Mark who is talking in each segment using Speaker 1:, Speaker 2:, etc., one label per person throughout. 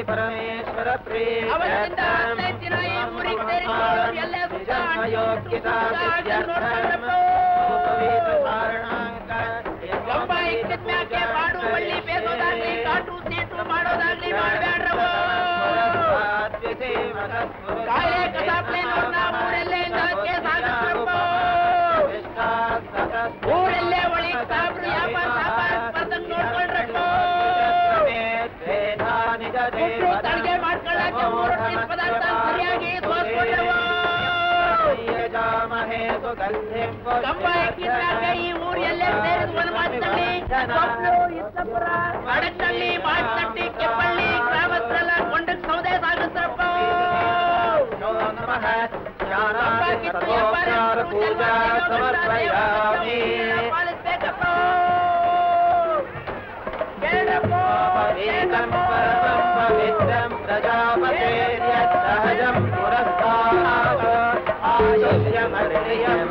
Speaker 1: ಪರಮೇಶ್ವರ ಪ್ರೀತ್ಯರ್ಥಂ
Speaker 2: ಅವತ್ತಿಂದ 15 ದಿನ ಈ ಊರಿಗೆ ಸೇರಿಕೊಂಡು ಎಲ್ಲ
Speaker 1: ಯೋಗ್ಯತಾ ಸಿದ್ಧ್ಯರ್ಥಂ
Speaker 2: ಗಂಬ ಇಕ್ಕಿದ್ಮ್ಯಾಕೆ ಮಾಡು ಬಳ್ಳಿ ಬೇಸೋದಾಗ್ಲಿ ಕಾಟು ಸೀಟು ಮಾಡೋದಾಗ್ಲಿ ಮಾಡಬೇಡ್ರವು ಕಾಯೇ ಕಸಾಪ್ಲೆ ನೋಡ್ನ ಊರಲ್ಲೇ ನಾಕೆ ಸಾಗಿಸ್ರಪ್ಪ ಊರಲ್ಲೇ ಒಳಿ ಸಾಬ್ರು ವ್ಯಾಪಾರ ಸ್ಪರ್ಧೆ ನೋಡ್ಕೊಂಡ್ರಪ್ಪ ಅಡಿಗೆ ಮಾಡ್ಕೊಳ್ಳಕ್ಕೆ 3 ಪದಾರ್ಥ ಸರಿಯಾಗಿ ತೋರಿಸ್ಕೊಂಡ್ರವು ಗಂಬ ಇಕ್ಕಿದ್ಮ್ಯಾಕೆ ಈ ಊರು ಎಲ್ಲೇ ಸೇರಿದ ವನವಾಸದಲ್ಲಿ ಇತ್ತಪುರ ಅಡಕಳ್ಳಿ ಮಾಟನಟ್ಟಿ ಕೆಪ್ಪಳ್ಳಿ ಗ್ರಾಮಸ್ಥರೆಲ್ಲ ಕೊಂಡಕ್ಕೆ ಸೌದೆ ಸಾಗಿಸ್ರಪ್ಪ ಪಾಲಿಸ್ಬೇಕಪ್ಪ
Speaker 1: ಪ್ರಜಾಪತಿರ್ಯಸಹಜಂ ಪುರಸ್ತಾತ್ ಆಯುಷ್ಯಮರ್ಯಂ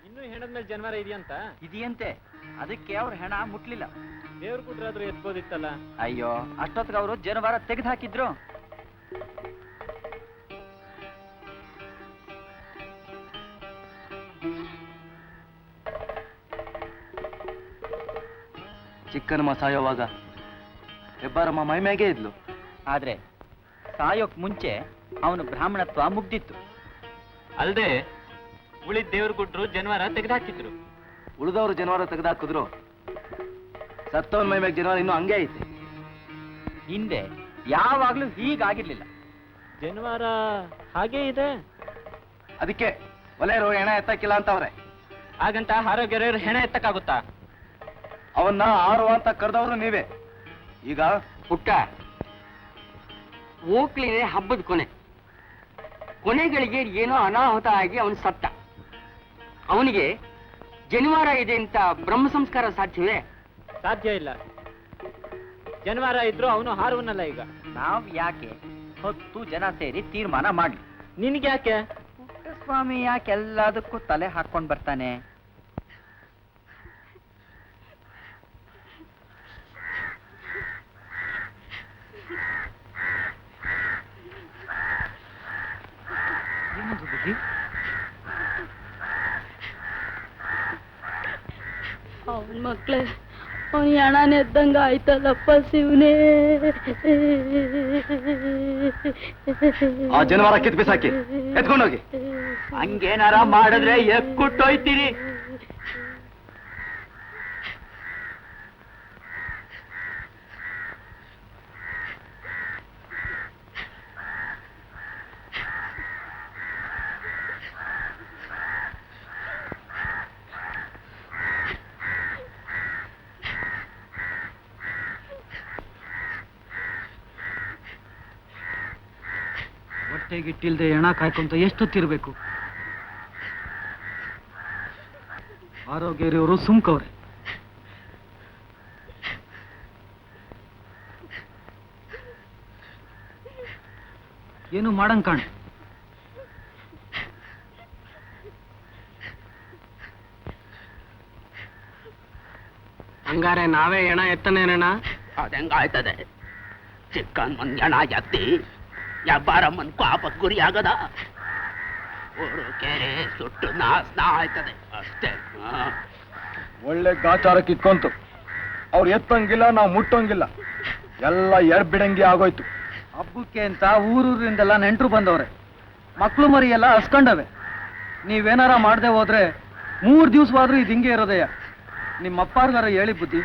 Speaker 1: ಇನ್ನೂ ಹೆಣದ ಮೇಲೆ ಜನವಾರ ಇದೆಯಂತ.
Speaker 3: ಇದೆಯಂತೆ, ಅದಕ್ಕೆ ಅವ್ರ ಹೆಣ ಮುಟ್ಲಿಲ್ಲ.
Speaker 1: ದೇವ್ರ ಕುಟ್ರಾದ್ರೂ ಎತ್ಬೋದಿತ್ತಲ್ಲ.
Speaker 3: ಅಯ್ಯೋ, ಅಷ್ಟೊತ್ತಿಗೆ ಅವರು ಜನವಾರ ತೆಗೆದು ಹಾಕಿದ್ರು.
Speaker 4: ಚಿಕ್ಕನಮ್ಮ ಸಾಯೋವಾಗ ಹೆಬ್ಬಾರಮ್ಮ ಮೈಮ್ಯಾಗೆ ಇದ್ಲು.
Speaker 3: ಆದ್ರೆ ಸಾಯೋಕ್ ಮುಂಚೆ ಅವನು ಬ್ರಾಹ್ಮಣತ್ವ ಮುಗ್ದಿತ್ತು.
Speaker 1: ಅಲ್ದೆ ಉಳಿದ ದೇವ್ರ ಕುಟ್ರು ಜನವಾರ ತೆಗೆದಾಕಿದ್ರು.
Speaker 4: ಉಳಿದವರು ಜನವಾರ ತೆಗೆದಾಕಿದ್ರು, ಸತ್ತವನ ಮೈಮ್ಯಾಗ ಜನವಾರ ಇನ್ನೂ ಹಂಗೆ ಐತೆ.
Speaker 3: ಹಿಂದೆ ಯಾವಾಗ್ಲೂ ಹೀಗಾಗಿರ್ಲಿಲ್ಲ.
Speaker 1: ಜನವಾರ ಹಾಗೇ ಇದೆ.
Speaker 4: ಅದಕ್ಕೆ ಒಲೆಯರು ಹೆಣ ಎತ್ತಕ್ಕಿಲ್ಲ ಅಂತವ್ರೆ.
Speaker 1: ಹಾಗಂತ ಆರೋಗ್ಯರು ಹೆಣ ಎತ್ತಕ್ಕಾಗುತ್ತಾ?
Speaker 4: ಅವನ್ನ ಆರು ಅಂತ ಕರೆದವರು ನೀವೇ. ಈಗ
Speaker 5: ಪುಟ್ಟ, ಓಕ್ಲಿನೇ ಹಬ್ಬದ ಕೊನೆಗಳಿಗೆ ಏನೋ ಅನಾಹುತ ಆಗಿ ಅವನು ಸತ್ತ. ಅವನಿಗೆ ಜನಿವಾರ ಇದೆ ಅಂತ ಬ್ರಹ್ಮ ಸಂಸ್ಕಾರ ಸಾಧ್ಯವೇ?
Speaker 1: ಸಾಧ್ಯ ಇಲ್ಲ. ಜನವಾರ ಇದ್ರು ಅವನು ಹಾರುವನಲ್ಲ. ಈಗ
Speaker 3: ನಾವ್ ಯಾಕೆ 10 ಜನ ಸೇರಿ ತೀರ್ಮಾನ ಮಾಡ್ಲಿ?
Speaker 1: ನಿನ್ಗೆ ಯಾಕೆ?
Speaker 3: ಪುಟ್ಟಸ್ವಾಮಿ ಯಾಕೆ ಎಲ್ಲದಕ್ಕೂ ತಲೆ ಹಾಕೊಂಡ್ ಬರ್ತಾನೆ?
Speaker 6: ಅವನ ಮಕ್ಳೇ ಅವನ ಹಣನ ಎದ್ದಂಗ ಆಯ್ತಲ್ಲಪ್ಪ ಶಿವನೇ.
Speaker 4: ಆ ಜನವಾರ ಕಿತ್ ಬಿಸಾಕಿ ಎತ್ಕೊಂಡೋಗಿ.
Speaker 3: ಹಂಗೇನಾರ ಮಾಡಿದ್ರೆ ಎಕ್ಕುಟ್ಟೋಯ್ತೀರಿ.
Speaker 7: ಹೊಟ್ಟೆಗಿಟ್ಟಿಲ್ದೆ ಹೆಣ ಕಾಯ್ಕೊಂತ ಎಷ್ಟೊತ್ತಿರ್ಬೇಕು? ಆರೋಗ್ಯ ಇರೋರು ಸುಮ್ಕವ್ರೆ. ಏನು ಮಾಡಂಗ್ ಕಾಣ್.
Speaker 5: ಹಂಗಾರೆ ನಾವೇ ಹೆಣ ಎತ್ತನೇನಣ್ಣ?
Speaker 2: ಅದೆಂಗಾಯ್ತದೆ? ಚಿಕ್ಕನ್ ಮಂಜಣ ಎತ್ತಿ ವ್ಯಾಪಾರಮ್ಮನ್ ಪಾಪಕ್ ಗುರಿ ಆಗದ. ಊರು ಕೆರೆ ಸುಟ್ಟು ನಾಶನ ಆಯ್ತದೆ ಅಷ್ಟೇ.
Speaker 4: ಒಳ್ಳೆ ಗಾಚಾರಕ್ಕೆ ಇಟ್ಕೊಂತು. ಅವ್ರು ಎತ್ತಂಗಿಲ್ಲ, ನಾವು ಮುಟ್ಟೋಂಗಿಲ್ಲ, ಎಲ್ಲ ಎಡ್ಬಿಡಂಗಿ ಆಗೋಯ್ತು.
Speaker 7: ಹಬ್ಬಕ್ಕೆ ಅಂತ ಊರೂರಿಂದೆಲ್ಲ ನೆಂಟರು ಬಂದವ್ರೆ. ಮಕ್ಳು ಮರಿ ಎಲ್ಲ ಹಸ್ಕೊಂಡವೆ. ನೀವೇನಾರ ಮಾಡದೆ ಹೋದ್ರೆ 3 ದಿವ್ಸವಾದ್ರೂ ಇದು ಹಿಂಗೆ ಇರೋದಯ್ಯ. ನಿಮ್ಮ ಅಪ್ಪಾರ್ಗಾರ ಹೇಳಿ ಬುದ್ಧಿ.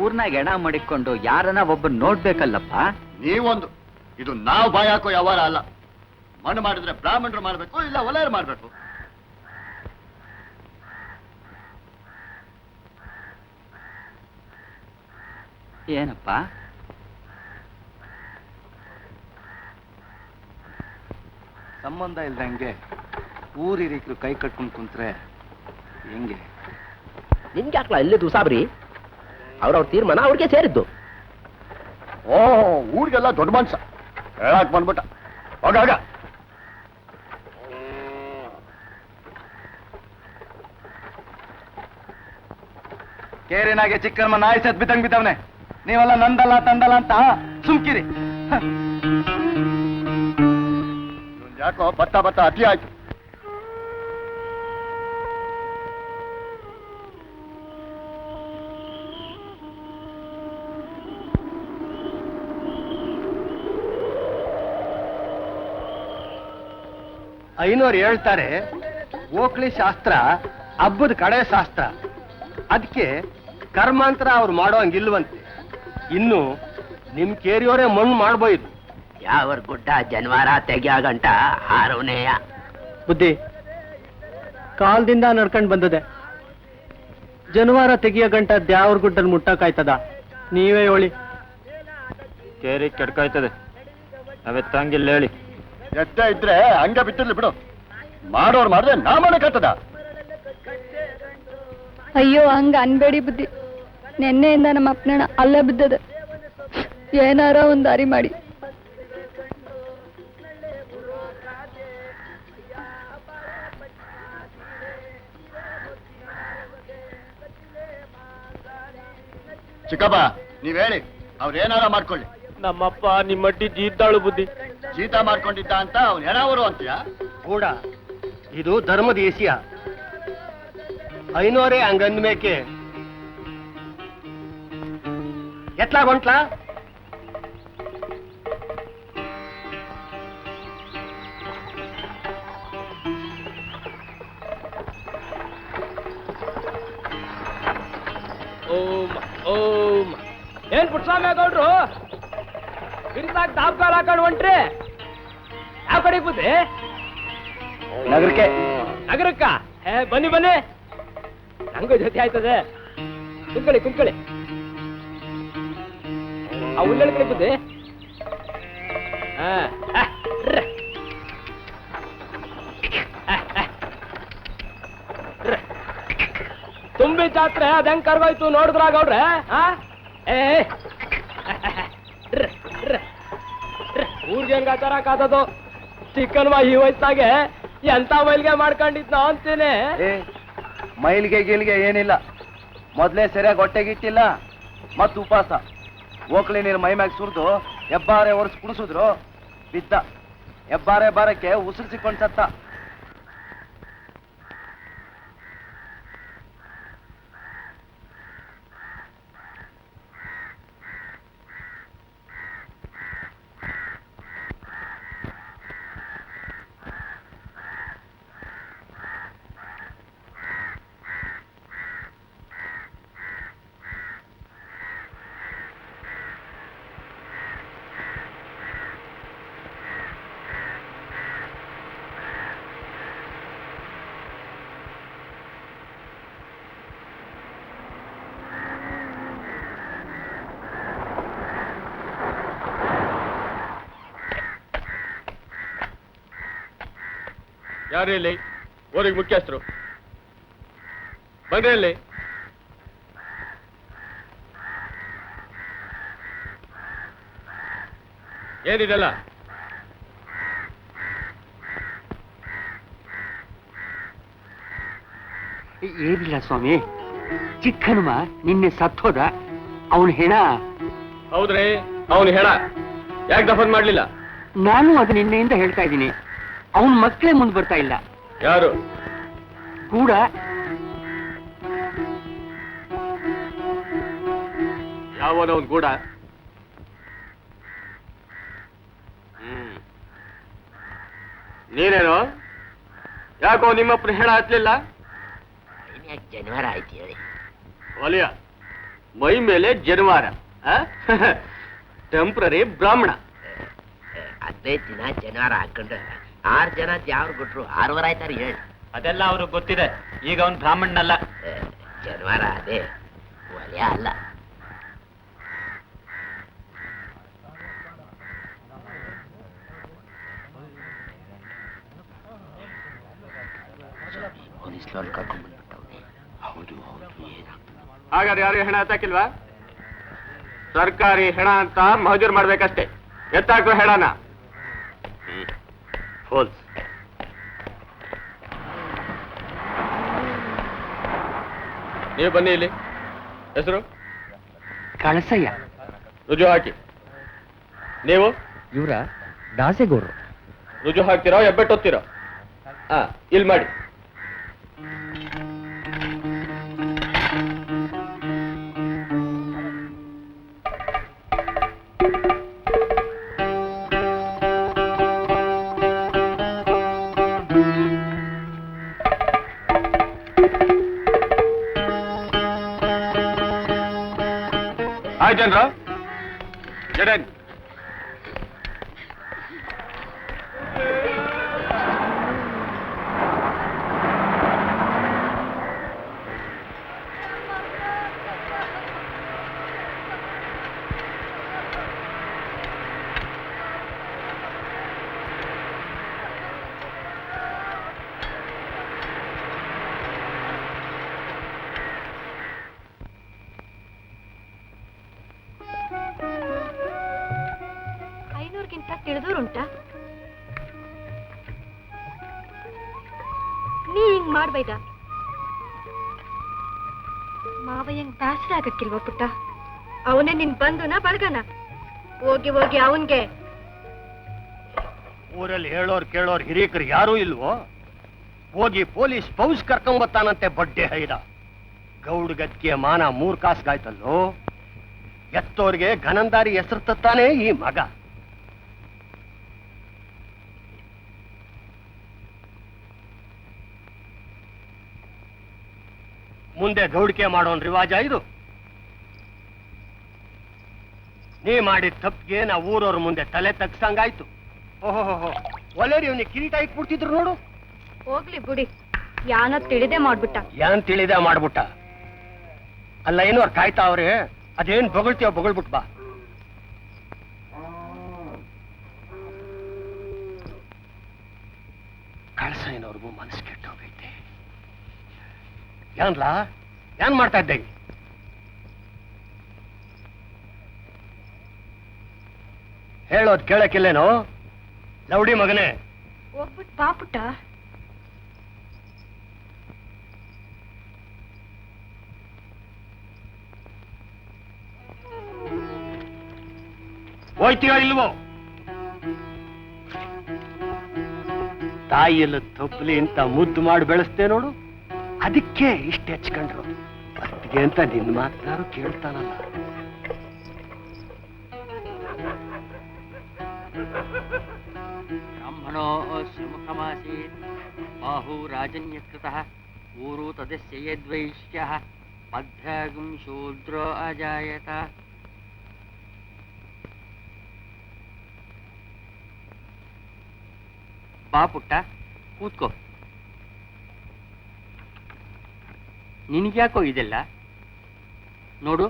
Speaker 3: ಊರ್ನಾಗ ಎಣ ಮಡಿಕೊಂಡು ಯಾರನ್ನ ಒಬ್ಬ ನೋಡ್ಬೇಕಲ್ಲಪ್ಪ.
Speaker 4: ನೀವೊಂದು, ಇದು ನಾವು ಬಾಯ್ ಹಾಕೋ ವ್ಯವಹಾರ ಅಲ್ಲ. ಮಣ್ಣು ಮಾಡಿದ್ರೆ ಬ್ರಾಹ್ಮಣರು ಮಾಡ್ಬೇಕು, ಇಲ್ಲ ಒಲೆಯರು ಮಾಡ್ಬೇಕು.
Speaker 3: ಏನಪ್ಪ?
Speaker 4: ಸಂಬಂಧ ಇಲ್ದಂಗೆ ಊರಿರಿಕರು ಕೈ ಕಟ್ಕೊಂಡು ಕುಂತ್ರೆ ಹೆಂಗೆ?
Speaker 2: ನಿಮ್ಗೆ ಹಾಕ್ಲಾ ಇಲ್ಲಿ ದುಸಾಬ್ರಿ? ಅವ್ರವ್ರ ತೀರ್ಮಾನ ಅವ್ರಿಗೆ ಸೇರಿದ್ದು.
Speaker 4: ಓ, ಊರಿಗೆಲ್ಲ ದೊಡ್ಡ ಮನ್ಸ ಹೇಳಕ್ ಬಂದ್ಬಿಟ್ಟ. ಹೋಗ ಕೇರಿನಾಗೆ ಚಿಕ್ಕಮ್ಮ ನಾಯಿ ಸತ್ ಬಿದ್ದಂಗ್ ಬಿದ್ದವನೆ. ನೀವೆಲ್ಲ ನಂದಲ್ಲ ತಂದಲ್ಲ ಅಂತ ಸುಮ್ಕಿರಿ. ಯಾಕೋ ಬತ್ತ ಅತಿ ಆಯ್ತು.
Speaker 5: ಐನೋರು ಹೇಳ್ತಾರೆ ಓಕ್ಳಿ ಶಾಸ್ತ್ರ ಹಬ್ಬದ ಕಡೆ ಶಾಸ್ತ್ರ. ಅದಕ್ಕೆ ಕರ್ಮಾಂತರ ಅವ್ರು ಮಾಡೋಂಗಿಲ್ವಂತೆ. ಇನ್ನು ನಿಮ್ ಕೇರಿಯವರೇ ಮಣ್ಣು ಮಾಡ್ಬೋದು.
Speaker 2: ಯಾವರ್ ಗುಡ್ಡ ಜನವಾರ ತೆಗಿಯಾಗಂಟ ಹಾರವನೇಯ
Speaker 7: ಬುದ್ಧಿ ಕಾಲದಿಂದ ನಡ್ಕೊಂಡು ಬಂದದೆ. ಜನವಾರ ತೆಗಿಯ ಗಂಟ ದ್ಯಾವ್ರ ಗುಡ್ಡಲ್ಲಿ ಮುಟ್ಟಕ್ಕಾಯ್ತದ? ನೀವೇ ಹೇಳಿ.
Speaker 1: ಕೇರಿ ಕೆಡ್ಕಾಯ್ತದೆ, ನಾವೆತ್ತಂಗಿಲ್ಲ ಹೇಳಿ.
Speaker 4: ಎತ್ತ ಇದ್ರೆ ಹಂಗ ಬಿಟ್ಟಿರ್ಲಿ ಬಿಡು. ಮಾಡೋರು ಮಾಡಿದ್ರೆ ನಾ ಮಾಡಕ್ಕಾಗ್ತದ?
Speaker 6: ಅಯ್ಯೋ ಹಂಗ ಅನ್ಬೇಡಿ ಬುದ್ಧಿ. ನೆನ್ನೆಯಿಂದ ನಮ್ಮ ಅಪ್ಪನ ಅಲ್ಲೇ ಬಿದ್ದದ. ಏನಾರ ಒಂದ್ ದಾರಿ ಮಾಡಿ.
Speaker 4: ಚಿಕ್ಕಪ್ಪ ನೀವ್ ಹೇಳಿ, ಅವ್ರೇನಾರ ಮಾಡ್ಕೊಳ್ಳಿ.
Speaker 1: ನಮ್ಮಪ್ಪ ನಿಮ್ಮಟ್ಟಿ ಜೀತಾಳು ಬುದ್ಧಿ.
Speaker 4: ಜೀತ ಮಾಡ್ಕೊಂಡಿದ್ದ ಅಂತ ಅವ್ನು ಹೆಣವರು ಅಂತೀಯ?
Speaker 5: ಕೂಡ ಇದು ಧರ್ಮದ ಏಸಿಯ. ಐನೋರೇ ಹಂಗಂದ್ಮೇಕೆ ಎತ್ಲಾಗೊಂಟ್ಲಾ?
Speaker 1: ಓಂ ಓಂ. ಏನ್ ಪುಟ್ಸ್ವಾಮಿ ಗೌಡ್ರು ಬಿರ್ಸಾಕ್ ದಾಬ್ಕಾಲ್ ಹಾಕೊಂಡು ಹೊಂಟ್ರಿ? ಯಾವ ಕಡೆ ಬುದ್ಧಿ?
Speaker 4: ನಗರಕ್ಕೆ.
Speaker 1: ನಗರಕ್ಕ? ಬನ್ನಿ ಬನ್ನಿ, ನಂಗೂ ಜೊತೆ ಆಯ್ತದೆ. ಕುಂಕಳಿ ಆ ಉಳ್ಳಳಿ ಕಡೆ ಬುದ್ಧಿ. ತುಂಬಿ ಜಾತ್ರೆ ಅದ ಹೆಂಗ್ ಕರ್ಗೋಯ್ತು ನೋಡಿದ್ರ ಗೌಡ್ರೆ?
Speaker 2: ಊರ್ಗೆ ಹೆಂಗಾಚಾರ ಕಾದದು ಚಿಕ್ಕನ್ವ ಈ ವಯಸ್ಸಾಗೆ ಎಂತ ಮೈಲ್ಗೆ ಮಾಡ್ಕೊಂಡಿದ್ನ ಅಂತೀನಿ.
Speaker 4: ಮೈಲ್ಗೆ ಗೀಲ್ಗೆ ಏನಿಲ್ಲ, ಮೊದ್ಲೇ ಸರಿಯಾಗಿ ಹೊಟ್ಟೆಗಿಟ್ಟಿಲ್ಲ ಮತ್ ಉಪವಾಸ. ಓಕ್ಲಿ ನೀರು ಮೈ ಮ್ಯಾಗ ಸುರಿದು ಹೆಬ್ಬಾರೆ ಒರೆಸ್ ಕುಡಿಸಿದ್ರು ಬಿದ್ದ. ಹೆಬ್ಬಾರೆ ಬಾರಕ್ಕೆ ಉಸಿರು ಸಿಕ್ಕೊಂಡ್ ಸತ್ತ.
Speaker 8: ಯಾರು ಇಲ್ಲಿ ಊರಿಗೆ ಮುಖ್ಯಸ್ಥರು? ಬಂದ್ರೆ ಇಲ್ಲಿ. ಏನಿದೆಲ್ಲ?
Speaker 5: ಏನಿಲ್ಲ ಸ್ವಾಮಿ, ಚಿಕ್ಕ ಹನುಮ ನಿನ್ನೆ ಸತ್ತೋದ. ಅವನ ಹೆಣ.
Speaker 8: ಹೌದ್ರಿ, ಅವನು ಹೆಣ. ಯಾಕೆ ದಫನ್ ಮಾಡ್ಲಿಲ್ಲ?
Speaker 5: ನಾನು ಅದು ನಿನ್ನೆಯಿಂದ ಹೇಳ್ತಾ ಇದ್ದೀನಿ. ಅವನ ಮಕ್ಕಳೇ ಮುಂದೆ ಬರ್ತಾ ಇಲ್ಲ.
Speaker 8: ಯಾರು?
Speaker 5: ಕೂಡ
Speaker 8: ಯಾವನವನ್ ಗೂಡ? ನೀನೇನು? ಯಾಕೋ ನಿಮ್ಮಪ್ಪನ ಹೆಣ ಹತ್ಲಿಲ್ಲ?
Speaker 2: ಜನಿವಾರ ಆಯ್ತು ಹೇಳಿ.
Speaker 8: ಒಲಿಯ ಮೈ ಮೇಲೆ ಜನಿವಾರ, ಟೆಂಪ್ರರಿ ಬ್ರಾಹ್ಮಣ.
Speaker 2: 15 ದಿನ ಜನಿವಾರ ಹಾಕೊಂಡ್ರೆ 6 ಜನ ಯಾವ್ರು ಕೊಟ್ರು 6 ವಾರ ಆಯ್ತಾರ ಹೇಳಿ.
Speaker 1: ಅದೆಲ್ಲ ಅವ್ರಿಗೆ ಗೊತ್ತಿದೆ. ಈಗ ಅವನ್ ಬ್ರಾಹ್ಮಣನಲ್ಲ.
Speaker 2: ಜನಿವಾರ ಅದೇ, ಒಲೆಯ ಅಲ್ಲ. ಹೌದು ಹೌದು, ಏನಾಗ್ತದೆ?
Speaker 8: ಹಾಗಾದ್ರೆ ಯಾರು ಹೆಣ ಎತ್ತಾಕಿಲ್ವಾ? ಸರ್ಕಾರಿ ಹೆಣ ಅಂತ ಮಹಜೂರ್ ಮಾಡ್ಬೇಕಷ್ಟೇ. ಎತ್ತಾಕೋ ಹೆಣನ. ಫೋಲ್ಸ್. ನೀವು ಬನ್ನಿ ಇಲ್ಲಿ. ಹೆಸರು?
Speaker 5: ಕಳಸಯ್ಯ.
Speaker 8: ರುಜು ಹಾಕಿ. ನೀವು?
Speaker 5: ಇವರ ದಾಸೆಗೌಡ್ರು.
Speaker 8: ರುಜು ಹಾಕ್ತಿರೋ ಹೆಬ್ಬೆಟ್ಟೊತ್ತಿರೋ? ಇಲ್ಲಿ ಮಾಡಿ. ಹಾಯ್ ಜನರ, ಜಡನ್.
Speaker 6: ತಿಳಿದೋರುಂಟಾ? ನೀ ಹಿಂಗ್ ಮಾಡ್ಬೈದ ಮಾವಯ್ಯಂಗ್ ಬೇಸರ ಆಗಕ್ಕಿಲ್ವ ಪುಟ್ಟ? ಅವನೇ ನಿನ್ ಬಂಧುನ ಬಳಗನ? ಹೋಗಿ ಹೋಗಿ ಅವನ್ಗೆ.
Speaker 9: ಊರಲ್ಲಿ ಹೇಳೋರ್ ಕೇಳೋರ್ ಹಿರೀಕರು ಯಾರೂ ಇಲ್ವೋ? ಹೋಗಿ ಪೊಲೀಸ್ ಪೌಸ್ ಕರ್ಕೊಂಬತ್ತಾನಂತೆ ಬಡ್ಡೆ ಹೈದ. ಗೌಡ್ ಗದ್ಗೆ ಮಾನ 3 ಕಾಸ್ಗಾಯ್ತಲ್ಲೋ. ಎತ್ತೋರ್ಗೆ ಘನಂದಾರಿ ಹೆಸರು ತತ್ತಾನೆ ಈ ಮಗ. ಮುಂದೆ ಗೌಡಿಕೆ ಮಾಡೋನ್ ರಿವಾಜ ಇದು. ನೀ ಮಾಡಿದ ತಪ್ಪಿಗೆ ನಾ ಊರವ್ರ ಮುಂದೆ ತಲೆ ತಗ್ಸಂಗಾಯ್ತು. ಓಹೋ, ಒಲೆರಿ ಇವನಿಗೆ ಕಿರೀಟ ಇಟ್ಬಿಡ್ತಿದ್ರು ನೋಡು.
Speaker 6: ಹೋಗ್ಲಿ ಬಿಡಿ, ಯಾನ ತಿಳಿದೇ ಮಾಡ್ಬಿಟ್ಟ.
Speaker 9: ಏನ್ ತಿಳಿದ ಮಾಡ್ಬಿಟ್ಟ? ಅಲ್ಲ, ಏನು ಅವ್ರು ಕಾಯ್ತಾ ಅವ್ರೆ. ಅದೇನ್ ಬೊಗಳ್ತೀವ ಬೊಗಳ್ಬಿಟ್ ಬಾ. ಕಳಸ ಏನವ್ರಿಗೂ ಮನಸ್ಸು ಕೆಟ್ಟೋಗೈತೆ. ಏನ್ಲಾ, ಏನ್ ಮಾಡ್ತಾ ಇದ್ದೆ? ಹೇಳೋದ್ ಕೇಳಕ್ಕಿಲ್ಲೇನೋ ಲೌಡಿ ಮಗನೇ.
Speaker 6: ಹೋಗ್ಬಿಟ್ಟು ಪಾಪುಟ್ಟ.
Speaker 9: ಹೋಯ್ತೀಯೋ ಇಲ್ವೋ? ತಾಯಿಯಲ್ಲ ತಪ್ಪಲಿ ಅಂತ ಮುದ್ದು ಮಾಡಿ ಬೆಳೆಸ್ತೇ ನೋಡು, ಅದಕ್ಕೆ ಇಷ್ಟ ಹೆಚ್ಕೊಂಡ್ರು. ಅತ್ತಿಗೆ ಅಂತ ನಿನ್ನ ಮಾತನಾರು ಕೇಳ್ತಾನಲ್ಲ.
Speaker 5: ಬ್ರಾಹ್ಮಣೋ ಸುಮುಖಮಾಸೀತ್ ಬಾಹು ರಾಜನ್ಯಕೃತಃ ಊರು ತದಸ್ಯ ಯದ್ವೈಶ್ಯಃ ಮಧ್ಯಗುಂ ಶೂದ್ರೋ ಅಜಾಯತ. ಬಾ ಪುಟ್ಟ, ಕೂತ್ಕೋ. ನಿನಗ್ಯಾಕೋ ಇದೆಲ್ಲ? ನೋಡು,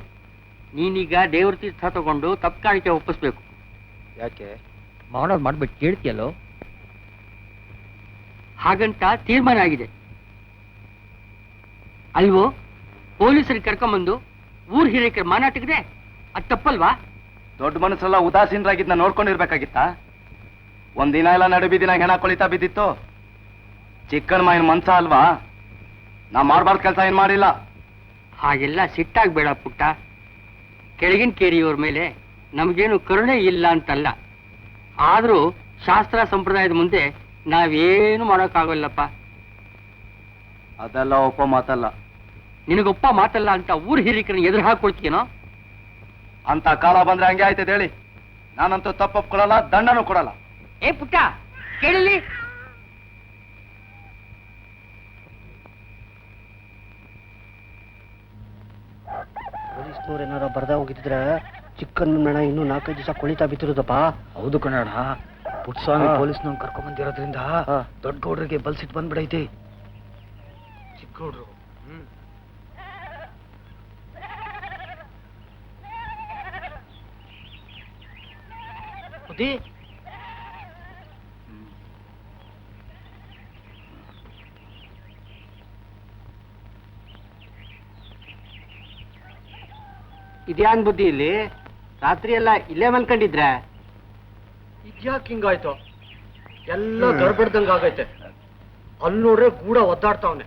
Speaker 5: ನೀನೀಗ ದೇವ್ರ ತೀರ್ಥ ತಗೊಂಡು ತಪ್ಪು ಕಾಣಿಕೆ ಒಪ್ಪಿಸ್ಬೇಕು.
Speaker 4: ಯಾಕೆ?
Speaker 5: ಮಾಡೋದು ಮಾಡ್ಬಿಟ್ಟು ಕೇಳ್ತೀಯಲ್ಲೋ? ಹಾಗಂತ ತೀರ್ಮಾನ ಆಗಿದೆ ಅಲ್ವೋ? ಪೊಲೀಸರಿಗೆ ಕರ್ಕೊಂಬಂದು ಊರ್ ಹಿರಿಯಕರ ಮಾನಾಟಕ್ಕಿದೆ, ಅದು ತಪ್ಪಲ್ವಾ?
Speaker 4: ದೊಡ್ಡ ಮನಸ್ಸೆಲ್ಲ ಉದಾಸೀನರಾಗಿದ್ನ ನೋಡ್ಕೊಂಡಿರ್ಬೇಕಾಗಿತ್ತಾ? ಒಂದಿನ ಎಲ್ಲ ನಡುಬಿದಿನ ಹೆಣ ಕೊಳಿತಾ ಬಿದ್ದಿತ್ತು. ಚಿಕ್ಕನ್ ಮಾಯಿನ ಮನ್ಸ ಅಲ್ವಾ? ನಾ ಮಾಡ್ಬಾರ್ದು ಕೆಲಸ ಏನ್ ಮಾಡಿಲ್ಲ.
Speaker 5: ಹಾಗೆಲ್ಲ ಸಿಟ್ಟಾಗ್ಬೇಡ ಪುಟ್ಟ. ಕೆಳಗಿನ ಕೇರಿಯವ್ರ ಮೇಲೆ ನಮಗೇನು ಕರುಣೆ ಇಲ್ಲ ಅಂತಲ್ಲ, ಆದ್ರೂ ಶಾಸ್ತ್ರ ಸಂಪ್ರದಾಯದ ಮುಂದೆ ನಾವೇನು ಮಾಡೋಕ್ಕಾಗಲ್ಲಪ್ಪ.
Speaker 4: ಅದೆಲ್ಲ ಒಪ್ಪ ಮಾತಲ್ಲ.
Speaker 5: ನಿನಗೊಪ್ಪ ಮಾತಲ್ಲ ಅಂತ ಊರ್ ಹಿರಿಕರನ್ನ ಎದುರು ಹಾಕೊಳ್ತೀನೋ?
Speaker 4: ಅಂತ ಕಾಲ ಬಂದ್ರೆ ಹಂಗೆ ಆಯ್ತದೆ ಹೇಳಿ. ನಾನಂತೂ ತಪ್ಪೊಪ್ಕೊಳ್ಳಲ್ಲ, ದಂಡನೂ ಕೊಡಲ್ಲ.
Speaker 5: ಏ ಪುಟ್ಟ, ಕೇಳಿಲಿ.
Speaker 9: ಪೊಲೀಸ್ನವ್ರು ಏನಾರ ಬರ್ದ ಹೋಗಿದ್ರೆ ಚಿಕ್ಕನ್ ಮೇಣ ಇನ್ನೂ 4-5 ದಿವಸ ಕೊಳಿತಾ ಬಿತ್ತಿರುದಪ್ಪ.
Speaker 7: ಹೌದು ಕನ್ನಡ. ಪುಟ್ಟಸ್ವಾಮಿ ಪೊಲೀಸ್ನವ್ನು ಕರ್ಕೊಂಡ್ ಬಂದಿರೋದ್ರಿಂದ ದೊಡ್ಡ ಗೌಡ್ರಿಗೆ ಬಲ್ಸಿಟ್ ಬಂದ್ಬಿಡೈತಿ. ಚಿಕ್ಕಗೌಡ್ರು
Speaker 5: ಇದ್ಯಾನ್ ಬುದ್ಧಿ ಇಲ್ಲಿ? ರಾತ್ರಿ ಎಲ್ಲ ಇಲ್ಲೇ ಮಲ್ಕೊಂಡಿದ್ರೆ?
Speaker 9: ಇದ್ಯಾಕೆ ಹಿಂಗಾಯ್ತು? ಎಲ್ಲ ಗರ್ಬಡ್ದಂಗ ಆಗೈತೆ. ಅಲ್ಲಿ ನೋಡ್ರೆ ಗೂಡ ಒದ್ದಾಡ್ತಾವನೆ.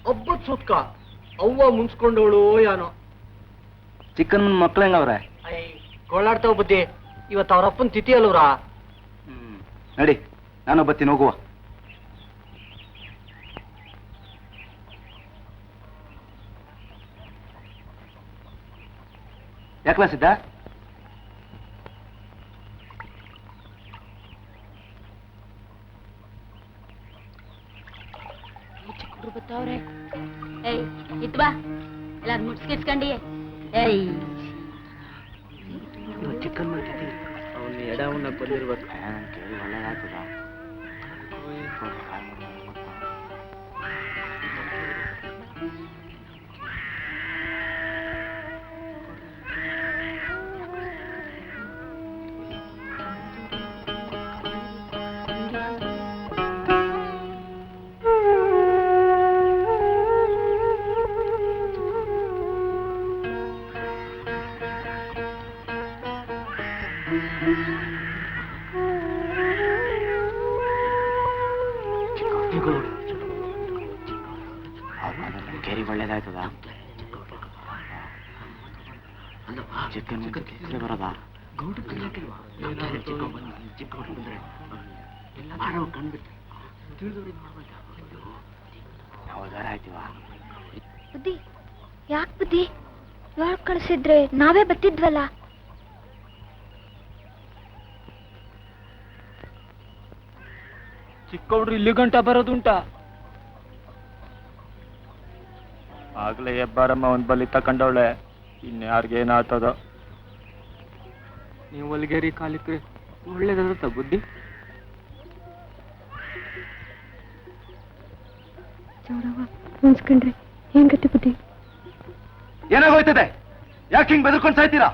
Speaker 9: ಹಬ್ಬದ್ ಸುತ್ಕ ಅವ್ವ ಮುನ್ಸ್ಕೊಂಡವಳು ಯಾನೋ.
Speaker 4: ಚಿಕ್ಕನ್ ಮಕ್ಳು ಹೆಂಗವ್ರೆ?
Speaker 9: ಗೋಳಾಡ್ತಾವ ಬುದ್ಧಿ. ಇವತ್ತು ಅವ್ರಪ್ಪನ್ ತಿಥಿ ಅಲ್ವ್ರಾ?
Speaker 4: ನಡಿ, ನಾನು ಬತ್ತೀನಿ, ಹೋಗುವ. ಯಾಕಲ ಸಿದ್ದ?
Speaker 6: ಚಿಕ್ಕರು ಬತ್ತವ್ರೆ. ಏಯ್ ಇತ್ ಬಾ, ಎಲ್ಲ ಮುಡ್ಸ್ಕಿಸ್ಕೊಂಡಿ. ಏಯ್
Speaker 9: ಚಿಕ್ಕನ್ ಮಾಡ್ತಿದ್ದಿ.
Speaker 1: ಅವನು ಎಡವನ್ನ ಬಂದಿರ್ಬೇಕು.
Speaker 5: ಒಳ್ಳೆದಾಗ್ತದ. ಕೇರಿ ಒಳ್ಳೇದಾಯ್ತದ. ಚಿಕನ್ ಬರೋದ? ಹೌದಾರ ಆಯ್ತೀವ.
Speaker 6: ಬುದ್ಧಿ, ಯಾಕೆ ಬುದ್ಧಿ? ಯಾರು ಕಳಿಸಿದ್ರೆ ನಾವೇ ಬತ್ತಿದ್ವಲ್ಲ.
Speaker 1: ಚಿಕ್ಕವ್ರು ಇಲ್ಲಿ ಗಂಟ ಬರೋದುಂಟಾ?
Speaker 8: ಆಗ್ಲೇ ಹೆಬ್ಬಾರಮ್ಮ ಒಂದ್ ಬಲಿ ತಕೊಂಡವಳೆ, ಇನ್ಯಾರಿಗೇನಾಗ್ತದ?
Speaker 5: ನೀವು ಒಲ್ಗೇರಿ ಕಾಲಿಕ್ಕೆ ಒಳ್ಳೇದಾದ ಬುದ್ಧಿ.
Speaker 6: ಮುನ್ಸ್ಕೊಂಡ್ರೆ ಹೆಂಗತ್ತೆ ಬುದ್ಧಿ?
Speaker 4: ಏನಾಗೋಯ್ತದೆ? ಯಾಕೆ ಹಿಂಗ್ ಬೆದರ್ಕೊಂಡು ಸಾಯ್ತೀರಾ?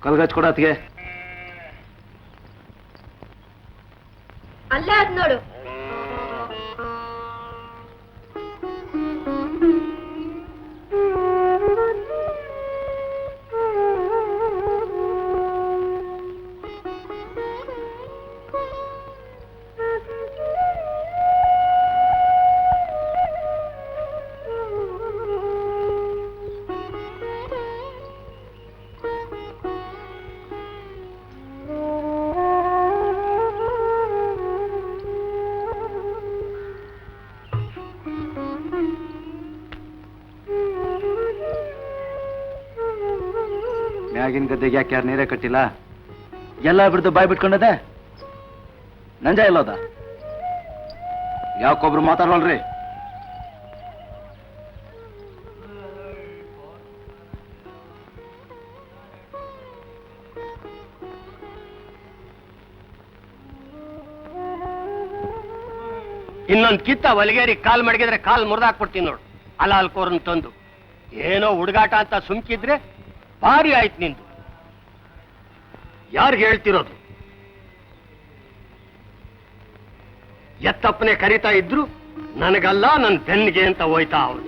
Speaker 4: ಕಲ್ಗಚ್ಕೊಡತ್ಗೆ
Speaker 6: ಅಲ್ಲೇ ಅದ್ ನೋಡು.
Speaker 4: ಮ್ಯಾಗಿನ ಗದ್ದೆಗೆ ಯಾಕೆ ಯಾರು ನೀರೇ ಕಟ್ಟಿಲ್ಲ? ಎಲ್ಲ ಬಿಡ್ದು ಬಾಯ್ ಬಿಟ್ಕೊಂಡದೆ. ನಂಜ ಎಲ್ಲೋದ? ಯಾಕೊಬ್ರು ಮಾತಾಡೋಲ್ರಿ?
Speaker 9: ಇನ್ನೊಂದು ಕಿತ್ತ ಹೊಲಿಗೇರಿ ಕಾಲ್ ಮಡಗಿದ್ರೆ ಕಾಲ್ ಮುರಿದಾಕ್ಬಿಡ್ತೀನಿ ನೋಡು. ಅಲ್ಕೋರನ್ ತಂದು ಏನೋ ಹುಡುಗಾಟ ಅಂತ ಸುಮ್ಕಿದ್ರೆ ಭಾರಿ ಆಯ್ತು ನಿಂದು. ಯಾರಿಗೆ ಹೇಳ್ತಿರೋದು? ಎತ್ತಪ್ಪನೆ ಕರಿತಾ ಇದ್ರು ನನಗಲ್ಲ ನನ್ನ ಬೆನ್ನಿಗೆ ಅಂತ ಹೋಯ್ತಾ ಅವನು.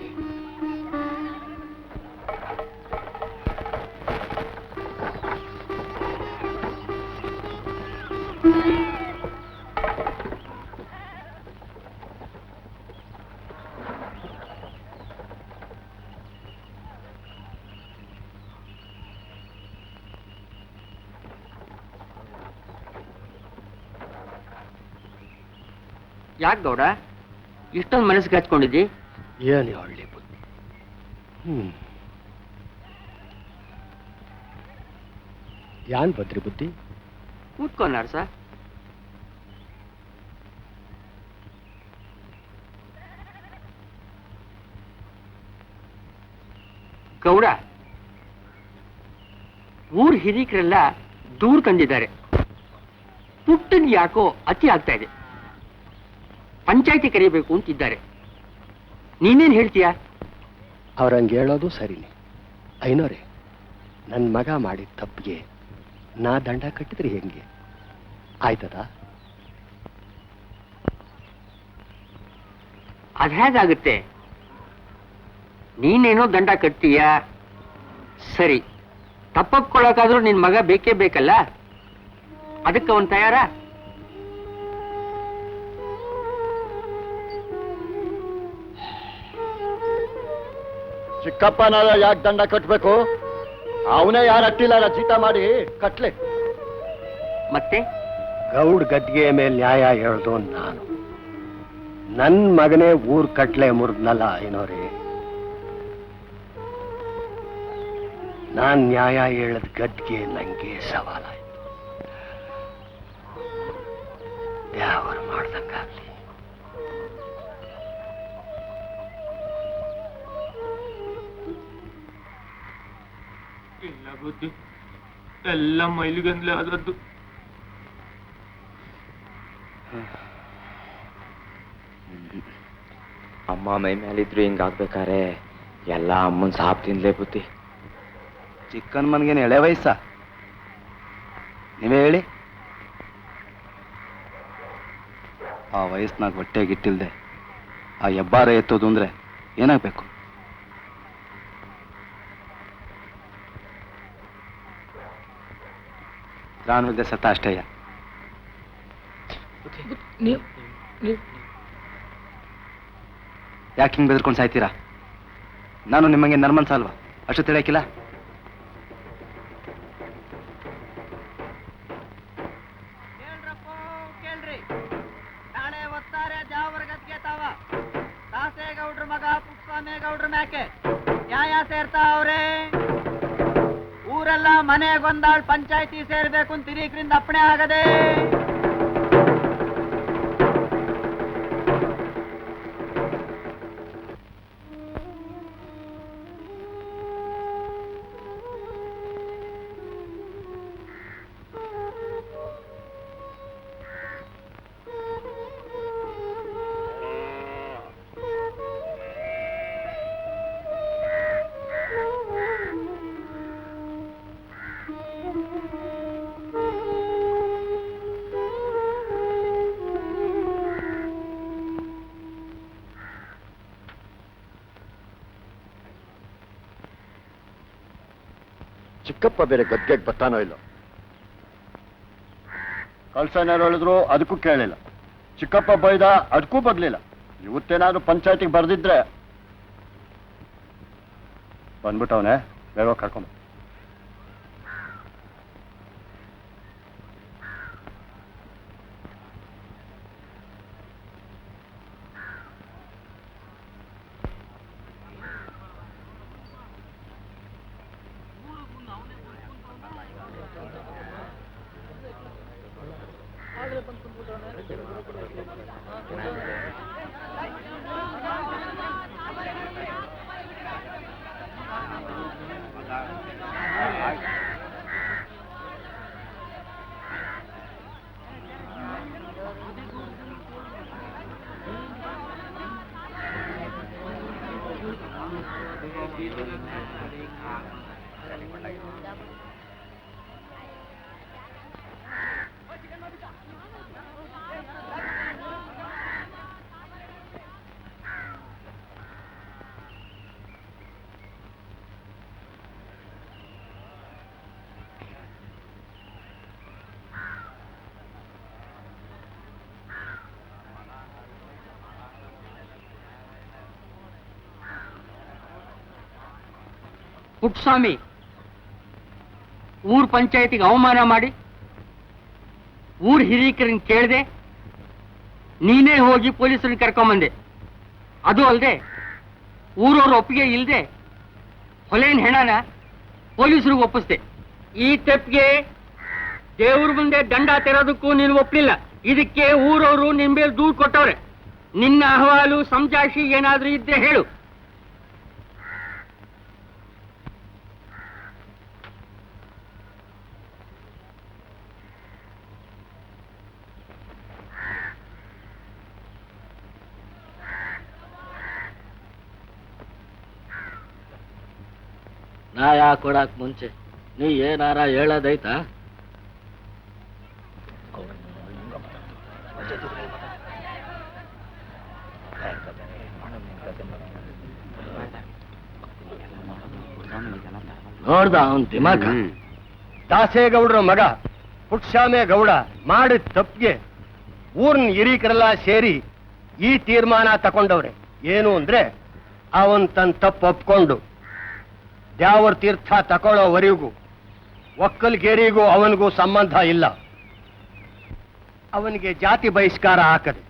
Speaker 5: ಯಾಕೆ ಗೌಡ ಇಷ್ಟೊಂದು ಮನಸ್ಸಿಗೆ ಹಚ್ಕೊಂಡಿದ್ದಿ?
Speaker 9: ಏನು ಒಳ್ಳೆ ಬುದ್ಧಿ. ಯಾನ್ ಬದ್ರಿ ಬುದ್ಧಿ?
Speaker 5: ಕೂತ್ಕೊಂಡಾರ ಸರ್. ಗೌಡ, ಊರ್ ಹಿರೀಕರೆಲ್ಲ ದೂರ ತಂದಿದ್ದಾರೆ. ಪುಟ್ಟನ್ ಯಾಕೋ ಅತಿ ಆಗ್ತಾ ಇದೆ. ಪಂಚಾಯ್ತಿ ಕರೀಬೇಕು ಅಂತಿದ್ದಾರೆ. ನೀನೇನ್ ಹೇಳ್ತೀಯ?
Speaker 9: ಅವ್ರಂಗೆ ಹೇಳೋದು ಸರಿನೇ. ಐನೋರೆ, ನನ್ನ ಮಗ ಮಾಡಿದ ತಪ್ಪಿಗೆ ನಾ ದಂಡ ಕಟ್ಟಿದ್ರೆ ಹೆಂಗೆ ಆಯ್ತದ?
Speaker 5: ಅದ್ ಹೇಗಾಗುತ್ತೆ? ನೀನೇನೋ ದಂಡ ಕಟ್ತೀಯ ಸರಿ, ತಪ್ಪಕ್ಕೊಳ್ಳೋಕಾದ್ರೂ ನಿನ್ ಮಗ ಬೇಕೇ ಬೇಕಲ್ಲ, ಅದಕ್ಕೆ ಅವನ್ ತಯಾರ?
Speaker 9: ಚಿಕ್ಕಪ್ಪನಾದ ಯಾಕೆ ದಂಡ ಕಟ್ಟಬೇಕು? ಅವನೇ ಯಾರು ಅಟ್ಟಿಲ್ಲ ಜೀತ ಮಾಡಿ ಕಟ್ಲೆ.
Speaker 5: ಮತ್ತೆ
Speaker 9: ಗೌಡ್ ಗದ್ಗೆ ಮೇಲೆ ನ್ಯಾಯ ಹೇಳ್ದು ನಾನು. ನನ್ ಮಗನೇ ಊರ್ ಕಟ್ಲೆ ಮುರಿದ್ನಲ್ಲ ಐನೋರಿ. ನಾನ್ ನ್ಯಾಯ ಹೇಳದ್ ಗದ್ಗೆ ನಂಗೆ ಸವಾಲಾಯ್ತು. ಯಾವರು ಮಾಡ್ದಂಗಾಗ್ಲಿ.
Speaker 8: ಇಲ್ಲ ಬುದ್ಧಿ, ಎಲ್ಲ ಮೈಲಿಗಂದ್ಲೆ ಆದದ್ದು.
Speaker 3: ಅಮ್ಮ ಮೈ ಮೇಲಿದ್ರು ಹಿಂಗಾಗ್ಬೇಕಾರೆ ಎಲ್ಲ ಅಮ್ಮನ್ ಸಾಪ್ ತಿನ್ಲೇ ಬುದ್ಧಿ.
Speaker 4: ಚಿಕ್ಕನ್ ಮನ್ಗೇನು ಎಳೆ ವಯಸ್ಸ? ನೀವೇ ಹೇಳಿ. ಆ ವಯಸ್ಸಿನಾಗ ಹೊಟ್ಟೆಗಿಟ್ಟಿಲ್ದೆ ಆ ಹೆಬ್ಬಾರ ಎತ್ತೋದು ಅಂದ್ರೆ ಏನಾಗ್ಬೇಕು? ಪ್ರಾಣವಿದ್ದೆ ಸತ್ತ ಅಷ್ಟೇಯ. ಯಾಕೆ ಹಿಂಗೆ ಬೆದರ್ಕೊಂಡು ಸಾಯ್ತೀರಾ? ನಾನು ನಿಮಗೆ ನರ್ಮನ್ಸ ಅಲ್ವಾ? ಅಷ್ಟು ತಿಳಿಯಕ್ಕಿಲ್ಲ?
Speaker 2: ಕೇಳ್ರಿ, ನಾಳೆ ಒತ್ತಾರೆ ಜಾವರ್ಗದ್ಗೆ ತಾವ ದಾಸೇಗೌಡ್ರ ಮಗ ಪುಟ್ಟಸ್ವಾಮೇಗೌಡ್ರ ಮ್ಯಾಕೆ ನ್ಯಾಯ ಸೇರ್ತಾ ಅವ್ರೆ. ಊರೆಲ್ಲ ಮನೆಗೊಂದಾಳ್ ಪಂಚಾಯ್ತಿ ಸೇರ್ಬೇಕು ಅಂತ ಹಿರೀಕರಿಂದ ಅಪ್ಪಣೆ ಆಗದೆ.
Speaker 9: ಚಿಕ್ಕಪ್ಪ ಬೇರೆ ಗದ್ದೆಗೆ ಬರ್ತಾನೋ ಇಲ್ಲ. ಕಳ್ಸನೇರು ಹೇಳಿದ್ರು ಅದಕ್ಕೂ ಕೇಳಿಲ್ಲ. ಚಿಕ್ಕಪ್ಪ ಬೈದ ಅದಕ್ಕೂ ಬರ್ಲಿಲ್ಲ. ಇವತ್ತೇನಾದ್ರೂ ಪಂಚಾಯತಿಗೆ ಬರ್ದಿದ್ರೆ ಬಂದ್ಬಿಟ್ಟವನೆ. ಬೇಗ ಕರ್ಕೊಂಬ.
Speaker 5: ಪುಟ್ಟಸ್ವಾಮಿ ಊರ್ ಪಂಚಾಯತಿಗೆ ಅವಮಾನ ಮಾಡಿ ಊರ್ ಹಿರೀಕರನ್ನ ಕೇಳದೆ ನೀನೇ ಹೋಗಿ ಪೊಲೀಸರನ್ನ ಕರ್ಕೊಂಬಂದೆ. ಅದು ಅಲ್ಲದೆ ಊರವ್ರ ಒಪ್ಪಿಗೆ ಇಲ್ಲದೆ ಹೊಲೆನ್ ಹೆಣನ ಪೊಲೀಸರಿಗೆ ಒಪ್ಪಿಸ್ದೆ. ಈ ತಪ್ಪಿಗೆ ದೇವ್ರ ಮುಂದೆ ದಂಡ ತೆರೋದಕ್ಕೂ ನೀನು ಒಪ್ಪಲಿಲ್ಲ. ಇದಕ್ಕೆ ಊರವರು ನಿನ್ ಮೇಲೆ ದೂರು ಕೊಟ್ಟವ್ರೆ. ನಿನ್ನ ಅಹವಾಲು ಸಮಜಾಯಿಷಿ ಏನಾದ್ರೂ ಇದ್ರೆ ಹೇಳು.
Speaker 7: ನ್ಯಾಯ ಕೊಡಕ್ ಮುಂಚೆ ನೀ ಏನಾರ ಹೇಳೋದೈತಾ? ನೋಡ್ದ ಅವನ್ ದಿಮಾಕ.
Speaker 9: ದಾಸೇಗೌಡರ ಮಗ ಪುಟ್ಟಸ್ವಾಮೇಗೌಡ ಮಾಡಿದ ತಪ್ಪಿಗೆ ಊರ್ನ ಹಿರೀಕರೆಲ್ಲ ಸೇರಿ ಈ ತೀರ್ಮಾನ ತಗೊಂಡವ್ರೆ. ಏನು ಅಂದ್ರೆ ಅವನ್ ತನ್ನ ತಪ್ಪು ಒಪ್ಕೊಂಡು ದ್ಯಾವರ ತೀರ್ಥ ತಗೊಳ್ಳೋವರೆಗೂ ಒಕ್ಕಲ್ಗೇರಿಗೂ ಅವನಿಗೂ ಸಂಬಂಧ ಇಲ್ಲ. ಅವನಿಗೆ ಜಾತಿ ಬಹಿಷ್ಕಾರ ಹಾಕದೆ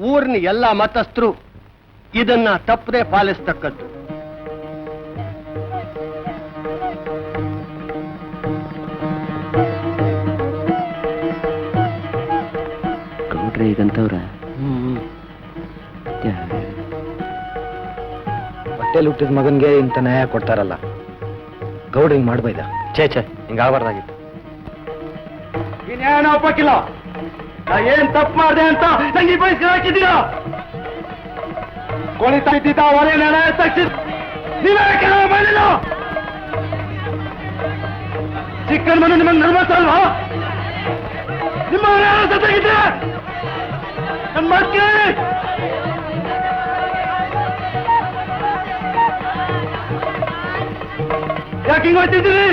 Speaker 9: ಊರಿನ ಎಲ್ಲ ಮತಸ್ಥರು ಇದನ್ನ ತಪ್ಪದೆ ಪಾಲಿಸ್ತಕ್ಕದ್ದು.
Speaker 3: ಗೌಡ್ರೆ ಈಗಂತವ್ರ
Speaker 7: ಹೊಟ್ಟೆಲ್ ಹುಟ್ಟಿದ ಮಗನ್ಗೆ ಇಂಥ ನ್ಯಾಯ ಕೊಡ್ತಾರಲ್ಲ, ಗೌಡ ಹಿಂಗ್ ಮಾಡ್ಬೈದ? ಛೇ ಹಿಂಗ ಆಗಬಾರ್ದಾಗಿತ್ತು.
Speaker 9: ನೀನೇನೋ ಒಪ್ಪಕ್ಕಿಲ್ಲ. ನಾ ಏನ್ ತಪ್ಪು ಮಾಡಿದೆ ಅಂತ ತಂಗಿ ಬಯಸ್ಕೊಂಡು ಹಾಕಿದ್ದೀರ. ಕೊಳಿತಾ ಇದ್ದಿದ್ದ ಒಲೆ ನಿರ್ಣಯ ತಕ್ಷಣ ನೀವೇ ಕೆಲವು ಮಾಡಿಲ್ಲ. ಚಿಕ್ಕನ್ ಮನೆ ನಿಮಗೆ ನರ್ವಸ್ ಅಲ್ವಾ? ನಿಮ್ಮ ಜೊತೆಗಿದ್ರೆ ನನ್ ಮಾಡ್ತೀನಿ. ಯಾಕೆ ಹಿಂಗ್ ಹೋಗ್ತಿದ್ದೀರಿ?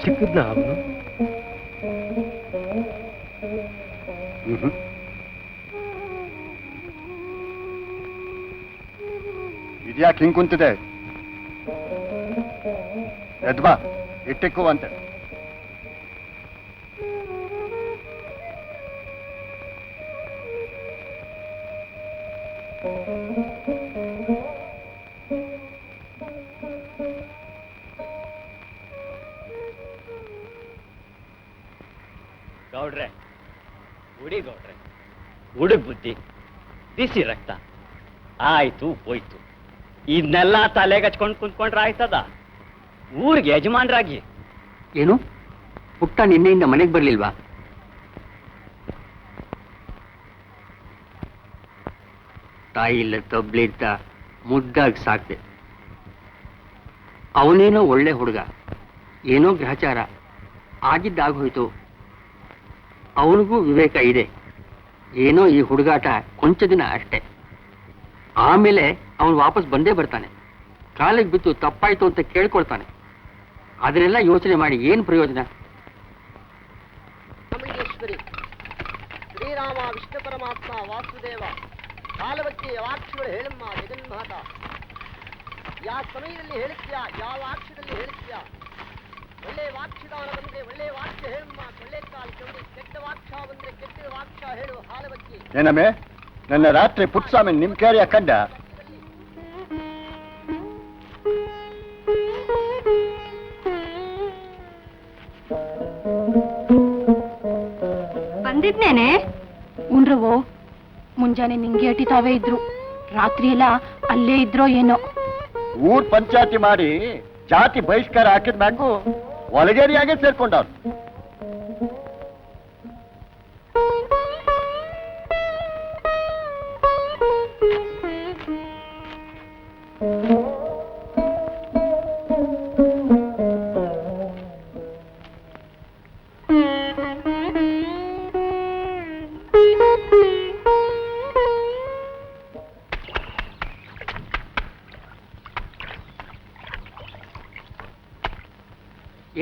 Speaker 9: ಸಿಕ್ಕಿದ್ನ ಅವನು? ಇದ್ಯಾಕೆ ಹಿಂಗ್ ಕುಂತಿದೆ? ಎದ್ಬಾ, ಇಟ್ಟಿಕ್ಕು ಅಂತೆ.
Speaker 1: ಗೌಡ್ರೆ ಉಡಿ ಗೌಡ್ರೆ, ಹುಡುಗ್ ಬುದ್ಧಿ, ಬಿಸಿ ರಕ್ತ, ಆಯ್ತು ಹೋಯ್ತು. ಇದನ್ನೆಲ್ಲ ತಲೆಗೆ ಹಚ್ಕೊಂಡು ಕುಂತ್ಕೊಂಡ್ರೆ ಆಯ್ತದ? ಊರಿಗೆ ಯಜಮಾನ್ರಾಗಿ.
Speaker 5: ಏನು ಪುಟ್ಟ ನಿನ್ನೆಯಿಂದ ಮನೆಗೆ ಬರ್ಲಿಲ್ವಾ? ತಾಯಿ ಇಲ್ಲ ತಬ್ಲಿದ್ದ ಮುದ್ದಾಗಿ ಸಾಕ್ದೆ. ಅವನೇನೋ ಒಳ್ಳೆ ಹುಡುಗ, ಏನೋ ಗ್ರಹಚಾರ ಆಗಿದ್ದಾಗೋಯ್ತು. ಅವನಿಗೂ ವಿವೇಕ ಇದೆ. ಏನೋ ಈ ಹುಡುಗಾಟ ಕೊಂಚ ದಿನ ಅಷ್ಟೇ, ಆಮೇಲೆ ಅವನು ವಾಪಸ್ ಬಂದೇ ಬರ್ತಾನೆ. ಕಾಲಿಗೆ ಬಿದ್ದು ತಪ್ಪಾಯ್ತು ಅಂತ ಕೇಳ್ಕೊಳ್ತಾನೆ. ಅದನ್ನೆಲ್ಲ ಯೋಚನೆ ಮಾಡಿ ಏನು ಪ್ರಯೋಜನ?
Speaker 2: ಚಾಮುಂಡೇಶ್ವರಿ, ಶ್ರೀರಾಮ, ವಿಷ್ಣು ಪರಮಾತ್ಮ, ವಾಸುದೇವ, ಕಾಲವಕ್ಕೆ ವಾಕ್ಯಗಳು ಹೇಳಮ್ಮ ಜಗನ್ಮಾತ. ಯಾವ ಸಮಯದಲ್ಲಿ ಹೇಳುತ್ತೀಯಾ, ಯಾವ ವಾಕ್ಯದಲ್ಲಿ ಹೇಳುತ್ತೀಯಾ? ಒಳ್ಳೆ ವಾಕ್ಯದಾನ ಬಂದ್ರೆ ಒಳ್ಳೆ ವಾಕ್ಯ ಹೇಳಮ್ಮ, ಒಳ್ಳೆ ಕಾಲ ಚೌಡಿ. ಕೆಟ್ಟ ವಾಕ್ಯ ಬಂದ್ರೆ ಕೆಟ್ಟ ವಾಕ್ಯ ಹೇಳು ಹಾಲವಕ್ಕೆ.
Speaker 9: ಏನಮ್ಮೆ, ನನ್ನ ರಾತ್ರಿ ಪುಟ್ಸ್ವಾಮಿ ನಿಮ್ ಕೇರಿಯ ಕಂಡ?
Speaker 6: ಬಂದಿದ್ನೇನೆ ಉಂಡ್ರವೋ. ಮುಂಜಾನೆ ನಿಂಗೆ ಅಟಿತಾವೇ ಇದ್ರು, ರಾತ್ರಿ ಎಲ್ಲ ಅಲ್ಲೇ ಇದ್ರೋ ಏನೋ.
Speaker 9: ಊರ್ ಪಂಚಾಯತಿ ಮಾಡಿ ಜಾತಿ ಬಹಿಷ್ಕಾರ ಹಾಕಿದ ಮ್ಯಾಗು ಒಳಗೇರಿಯಾಗೆ ಸೇರ್ಕೊಂಡವ್ರು.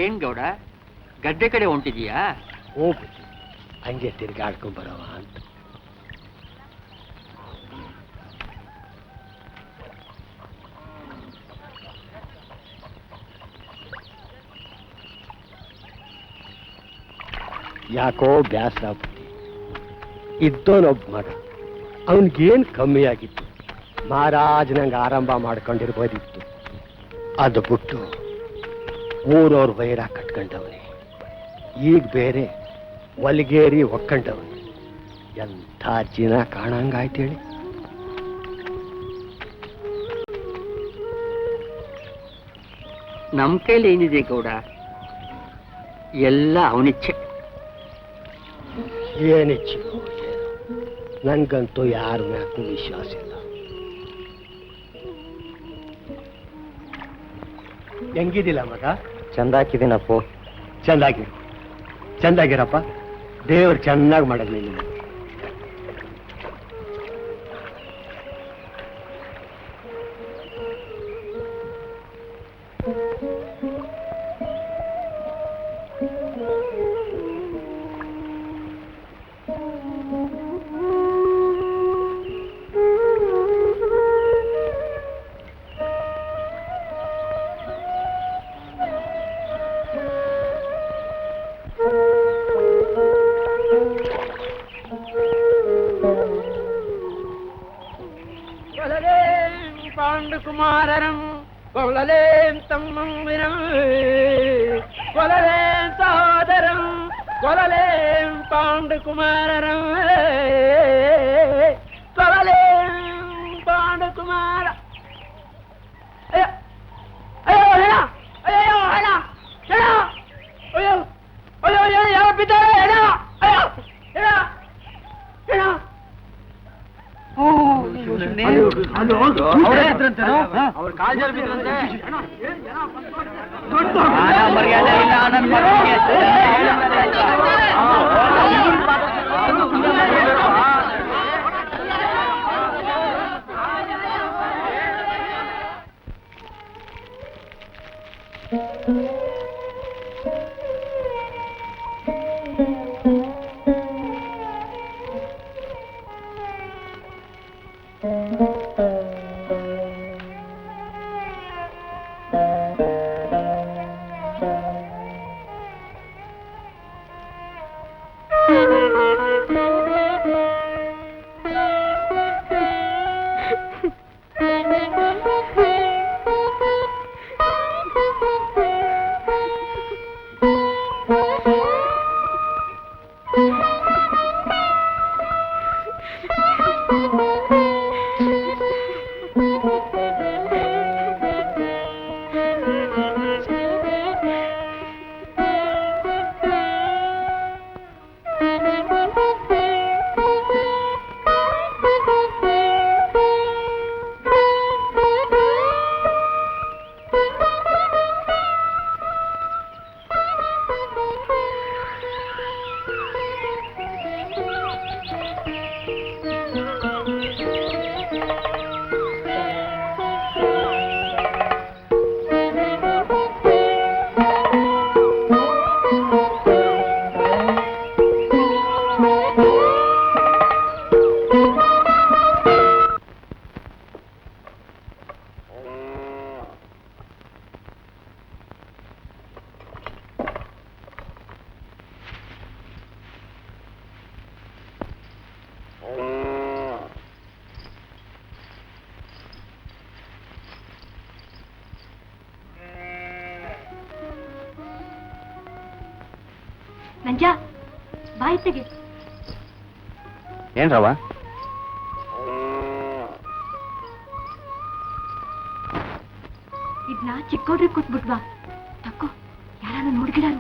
Speaker 5: ಏನ್ ಗೌಡ, ಗದ್ದೆ ಕಡೆ ಹೊಂಟಿದೀಯಾ?
Speaker 9: ಹೋಗ್ಬಿಟ್ಟು ಹಂಗೆ ತಿರ್ಗಾಡ್ಕೊಂಡ್ ಬರವ ಅಂತ. ಯಾಕೋ ಬ್ಯಾಸರ ಆಗ್ಬಿಟ್ಟು ಇದ್ದೋನೊಬ್ಬ ಮಗ, ಅವನಿಗೇನು ಕಮ್ಮಿ ಆಗಿತ್ತು? ಮಹಾರಾಜನಂಗೆ ಆರಂಭ ಮಾಡ್ಕೊಂಡಿರ್ಬೋದಿತ್ತು. ಅದು ಬಿಟ್ಟು ಊರವ್ರ ವೈರ ಕಟ್ಕೊಂಡವನೇ, ಈಗ ಬೇರೆ ಒಲಿಗೇರಿ ಒಕ್ಕಂಡವನೇ. ಎಂಥ ಜನ ಕಾಣಂಗಾಯ್ತೇಳಿ.
Speaker 5: ನಮ್ ಕೈಲಿ ಏನಿದೆ ಗೌಡ, ಎಲ್ಲ ಅವನಿಚ್ಛೆ.
Speaker 9: ಏನಿಚ್ಚು ನನ್ಗಂತೂ ಯಾರ ಮ್ಯಾಕೂ ವಿಶ್ವಾಸ ಇಲ್ಲ. ಹೆಂಗಿದಿಲ್ಲ ಮಗ?
Speaker 3: ಚಂದಾಕಿದ್ದೀನಪ್ಪೋ.
Speaker 9: ಚಂದಾಗಿರು, ಚಂದಾಗಿರಪ್ಪ. ದೇವ್ರು ಚೆನ್ನಾಗಿ ಮಾಡೋದು ನೀನು.
Speaker 2: പാണ്ഡുകുമാരനും കൊള്ളലേം തമ്മംവിനും കൊലലേം സഹോദരം കൊലലേം പാണ്ഡുകുമാരനും കൊലലേം പാണ്ഡുകുമാര. അയ്യോ അയ്യോ ಹೇಳ ಅಯ್ಯೋ ಹೇಳ ಹೇಳ ಅಯ್ಯೋ ಅಯ್ಯೋ ಅಯ್ಯೋ ಯಾವ ಬಿದ್ದಾರೆ ಹೇಳ ಅಯ್ಯೋ ಹೇಳ ಹೇಳ.
Speaker 1: ಮರ್ಯಾದೆ ಇಲ್ಲ ನನ್ನ ಮಗನಿಗೆ.
Speaker 6: ಮಂಜ ಬಾಯಿ ತೆಗೆ.
Speaker 3: ಏನ್ರವ?
Speaker 6: ಇದನ್ನ ಚಿಕ್ಕವ್ರಿಗೆ ಕೂತ್ಬಿಟ್ವಾ ತಕ್ಕೋ, ಯಾರನ್ನ ನೋಡ್ಗಿಡಾರು.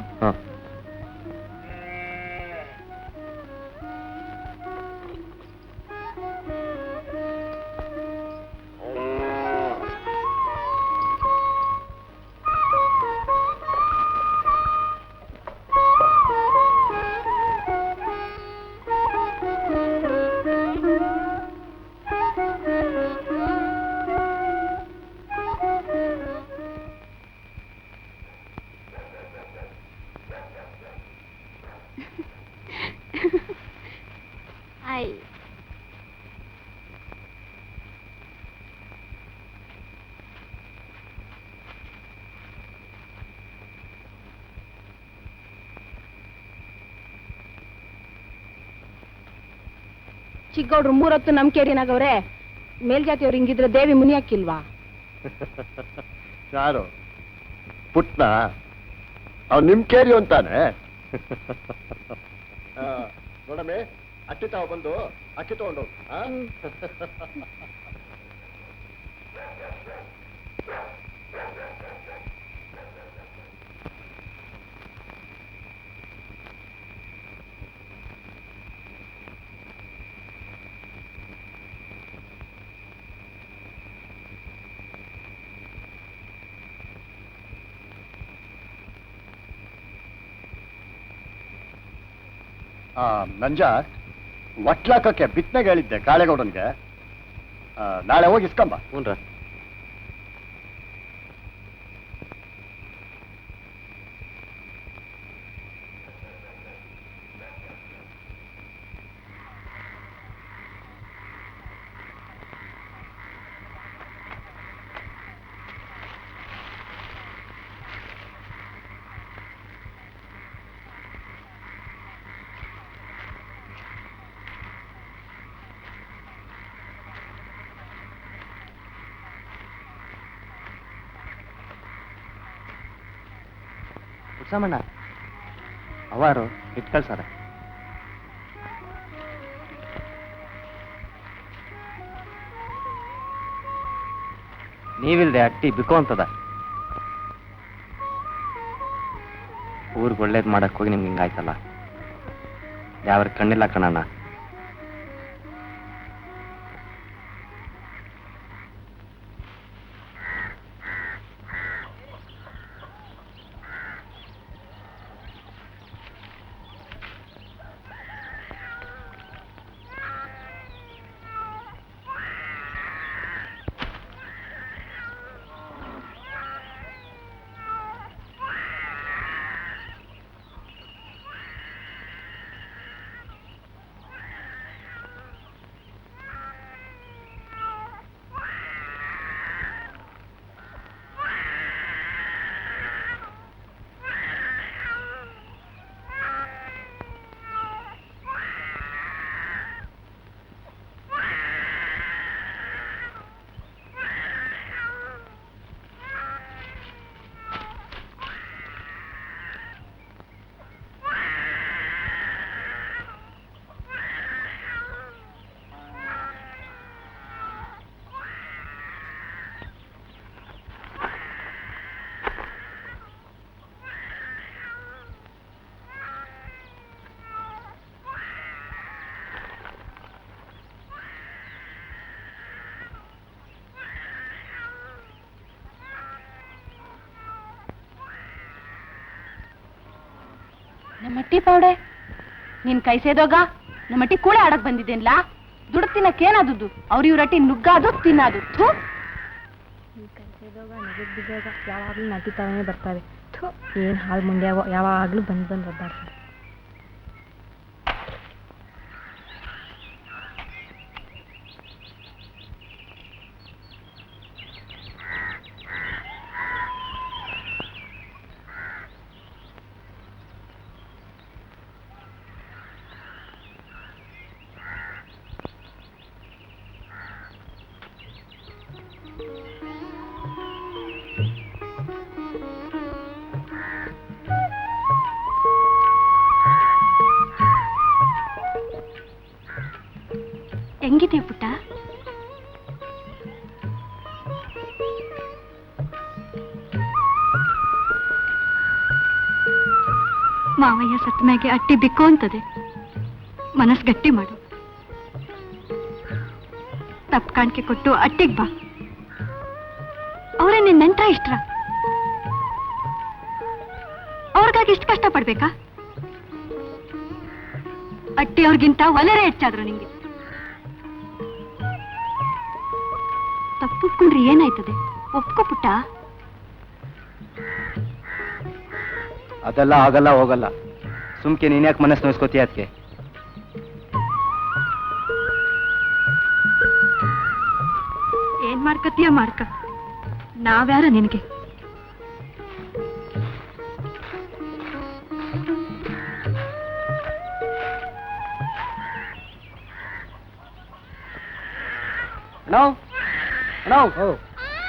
Speaker 6: ಚಿಕ್ಕವ್ರು 3 ಹೊತ್ತು ನಮ್ ಕೇರಿನಾಗವ್ರೆ, ಮೇಲ್ಜಾತಿಯವ್ರು ಹಿಂಗಿದ್ರೆ ದೇವಿ ಮುನಿಯಾಕಿಲ್ವಾ?
Speaker 9: ಯಾರು ಪುಟ್ನ? ಅವ್ ನಿಮ್ ಕೇರಿ ಅಂತಾನೆ. ನೋಡಮ್ಮೆ, ಅಕ್ಕಿ ತಾವು ಬಂದು ಅಕ್ಕಿ ತಗೊಂಡು ನಂಜ ಒಟ್ಲಾಕಕ್ಕೆ ಬಿತ್ತನೆಗೆ ಹೇಳಿದ್ದೆ ಕಾಳೆಗೌಡನ್ಗೆ. ನಾಳೆ ಹೋಗಿ ಇಸ್ಕೊಂಬ.
Speaker 3: ಹ್ಞೂನ್ರ.
Speaker 4: ಸಾಮಣ್ಣ ಅವಾರು ಇಟ್ ಕಳ್ಸಾರ. ನೀವಿಲ್ದೆ ಅಟ್ಟಿ ಬಿಕೋ ಅಂತದ. ಊರ್ಗ್ ಒಳ್ಳೇದ್ ಮಾಡಕ್ ಹೋಗಿ ನಿಮ್ಗೆ ಹಿಂಗಾಯ್ತಲ್ಲ. ಯಾವ್ರ ಕಣ್ಣಿಲ್ಲ ಕಣಣ್ಣ.
Speaker 6: ನಮ್ಮಟ್ಟಿ ಪೌಡೆ ನೀನ್ ಕೈ ಸೇದೋಗ ನಮ್ಮಟ್ಟಿ ಕೂಳೆ ಆಡಕ್ ಬಂದಿದ್ದೇನ್ಲಾ? ದುಡ್ಡು ತಿನ್ನಕ್ಕೇನಾದದ್ದು? ಅವ್ರ ಇವ್ರಟ್ಟಿ ನುಗ್ಗಾದು ತಿನ್ನೋದು. ಕೈ ಸೇದೋಗ ನಗದ್ ಬಿದ್ದೋಗ ಯಾವಾಗ್ಲೂ ನಟಿ ತವನೇ ಬರ್ತಾರೆ. ಏನ್ ಹಾಳು ಮುಂಡ್ಯಾವೋ, ಯಾವಾಗ್ಲೂ ಬಂದ್ ಒದ್ದಾಡ್ತಾರೆ. ಹೆಂಗಿದೆ ಪುಟ್ಟ? ಮಾವಯ್ಯ ಸತ್ತ ಮ್ಯಾಗೆ ಅಟ್ಟಿ ಬಿಕ್ಕೋ ಅಂತದೆ. ಮನಸ್ ಗಟ್ಟಿ ಮಾಡು. ತಪ್ಪು ಕಾಣಿಕೆ ಕೊಟ್ಟು ಅಟ್ಟಿಗೆ ಬಾ. ಅವರೇ ನಿನ್ನ ನೆಂಟ ಇಷ್ಟ್ರ. ಅವ್ರಿಗಾಗಿ ಇಷ್ಟು ಕಷ್ಟ ಪಡ್ಬೇಕಾ? ಅಟ್ಟಿ ಅವ್ರಿಗಿಂತ ಒಲೆರೇ ಹೆಚ್ಚಾದ್ರು ನಿಂಗೆ. ತಪ್ಪುಕೊಂಡ್ರೆ ಏನಾಯ್ತದೆ? ಒಪ್ಕೋ ಪುಟ್ಟ.
Speaker 4: ಅದೆಲ್ಲ ಆಗಲ್ಲ ಹೋಗಲ್ಲ. ಸುಮ್ಕೆ ನೀನ್ಯಾಕೆ ಮನಸ್ಸು ನೋಯಿಸ್ಕೋತೀಯ ಅದಕ್ಕೆ?
Speaker 6: ಏನ್ ಮಾಡ್ಕತ್ತೀಯ ಮಾಡ್ಕ. ನಾವ್ಯಾರ ನಿನಗೆ?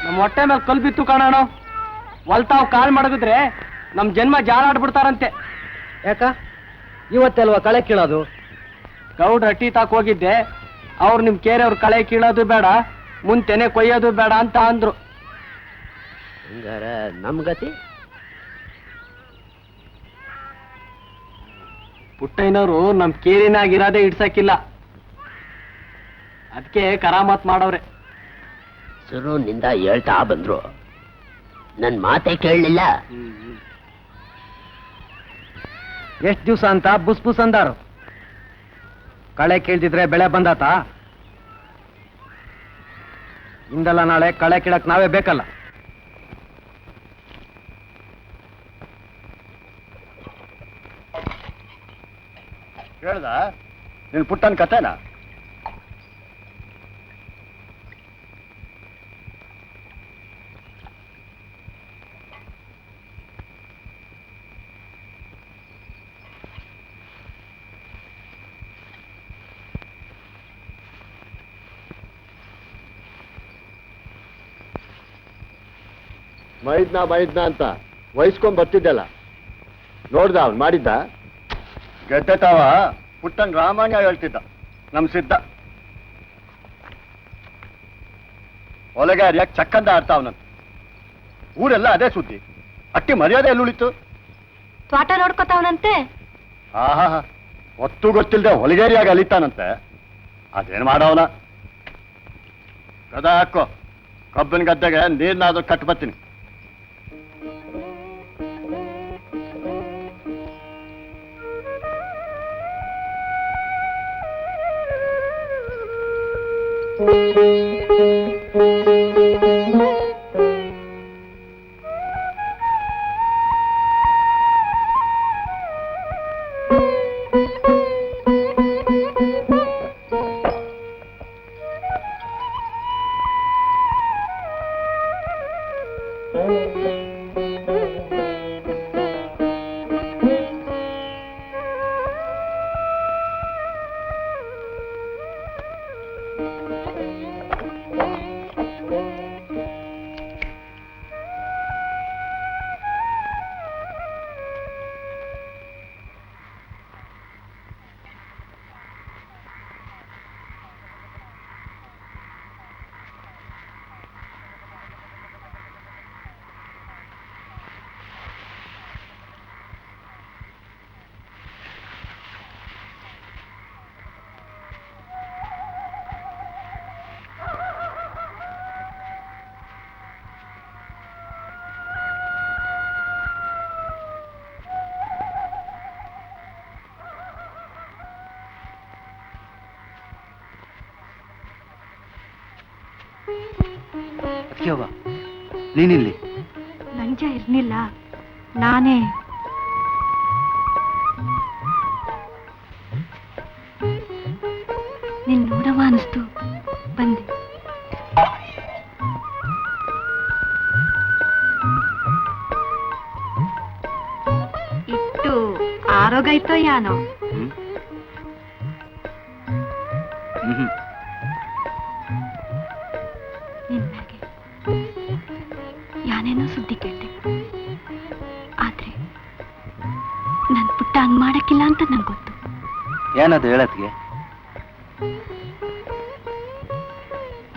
Speaker 5: ನಮ್ಮ ಹೊಟ್ಟೆ ಮೇಲೆ ಕಲ್ ಬಿತ್ತು ಕಾಣೋಣ. ಹೊಲ್ತಾವ್ ಕಾಲ್ ಮಡಗಿದ್ರೆ ನಮ್ ಜನ್ಮ ಜಾಲಾಡ್ಬಿಡ್ತಾರಂತೆ.
Speaker 7: ಯಾಕ ಇವತ್ತಲ್ವಾ ಕಳೆ ಕೀಳೋದು?
Speaker 5: ಗೌಡ್ರ ಅಟ್ಟಿ ತಾಕ್ ಹೋಗಿದ್ದೆ. ಅವ್ರು ನಿಮ್ ಕೇರೆಯವ್ರ ಕಳೆ ಕೀಳೋದು ಬೇಡ, ಮುಂತೆನೆ ಕೊಯ್ಯೋದು ಬೇಡ ಅಂತ ಅಂದ್ರು.
Speaker 2: ನಮ್ ಗತಿ
Speaker 5: ಪುಟ್ಟಯ್ಯನವರು ನಮ್ ಕೇರಿನಾಗಿರೋದೇ ಇಡ್ಸಕ್ಕಿಲ್ಲ. ಅದಕ್ಕೆ ಕರಾಮತ್ ಮಾಡವ್ರೆ.
Speaker 2: ಶುರುನಿಂದ ಹೇಳ್ತಾ ಬಂದ್ರು, ನನ್ ಮಾತೆ ಕೇಳಲಿಲ್ಲ.
Speaker 7: ಎಷ್ಟ್ ದಿವ್ಸ ಅಂತ ಬುಸ್ ಬುಸ್ ಅಂದಾರು. ಕಳೆ ಕೀಳ್ದಿದ್ರೆ ಬೆಳೆ ಬಂದಾತ? ಇಂದಲ್ಲ ನಾಳೆ ಕಳೆ ಕೀಳಕ್ ನಾವೇ ಬೇಕಲ್ಲ.
Speaker 9: ಹೇಳ್ದ ನಿನ್ ಪುಟ್ಟನ್ ಕತೆನ? ಮೈದ್ನ ಅಂತ ವಹಿಸ್ಕೊಂಡ್ ಬರ್ತಿದ್ದಲ್ಲ, ನೋಡ್ದ ಅವ್ನು ಮಾಡಿದ್ದ? ಗೆದ್ದತಾವ ಪುಟ್ಟನ್ ರಾಮಾಯಣ ಹೇಳ್ತಿದ್ದ ನಮ್ ಸಿದ್ಧ. ಒಳಗೆ ಯಾಕೆ ಚಕ್ಕಂದ ಆಡ್ತಾವನಂತ. ಊರೆಲ್ಲ ಅದೇ ಸುದ್ದಿ. ಅಟ್ಟಿ ಮರ್ಯಾದೆ ಎಲ್ಲಿ ಉಳಿತು?
Speaker 6: ತ್ವಾಟ ನೋಡ್ಕೊತಾವನಂತೆ.
Speaker 9: ಆಹಾ, ಒತ್ತು ಗೊತ್ತಿಲ್ದೆ ಹೊಲಗೇರಿಯಾಗಿ ಅಲಿತಾನಂತೆ. ಅದೇನ್ ಮಾಡವನ? ಗದ ಹಾಕೋ, ಕಬ್ಬಿನ ಗದ್ದೆಗೆ ನೀರ್ನಾದ್ರೂ ಕಟ್ ಬರ್ತೀನಿ.
Speaker 4: ನೀನಿಲ್ಲಿ
Speaker 6: ಲಂಚ ಇರ್ಲಿಲ್ಲ, ನಾನೇ ನಿನ್ ನೋಡವ ಅನಿಸ್ತು ಬಂದೆ. ಇಟ್ಟು ಆರೋಗ್ಯೈತೋ ಯಾನೋ? ನಿನ್ ಮ್ಯಾಗೆ ಯಾನೇನೋ ಸುದ್ದಿ ಕೇಳ್ದೆ, ಆದ್ರೆ ನನ್ ಪುಟ್ಟ ಹಂಗ್ ಮಾಡಕ್ಕಿಲ್ಲ ಅಂತ ನಂಗೆ ಗೊತ್ತು.
Speaker 4: ಏನದು ಹೇಳತ್ಗೆ?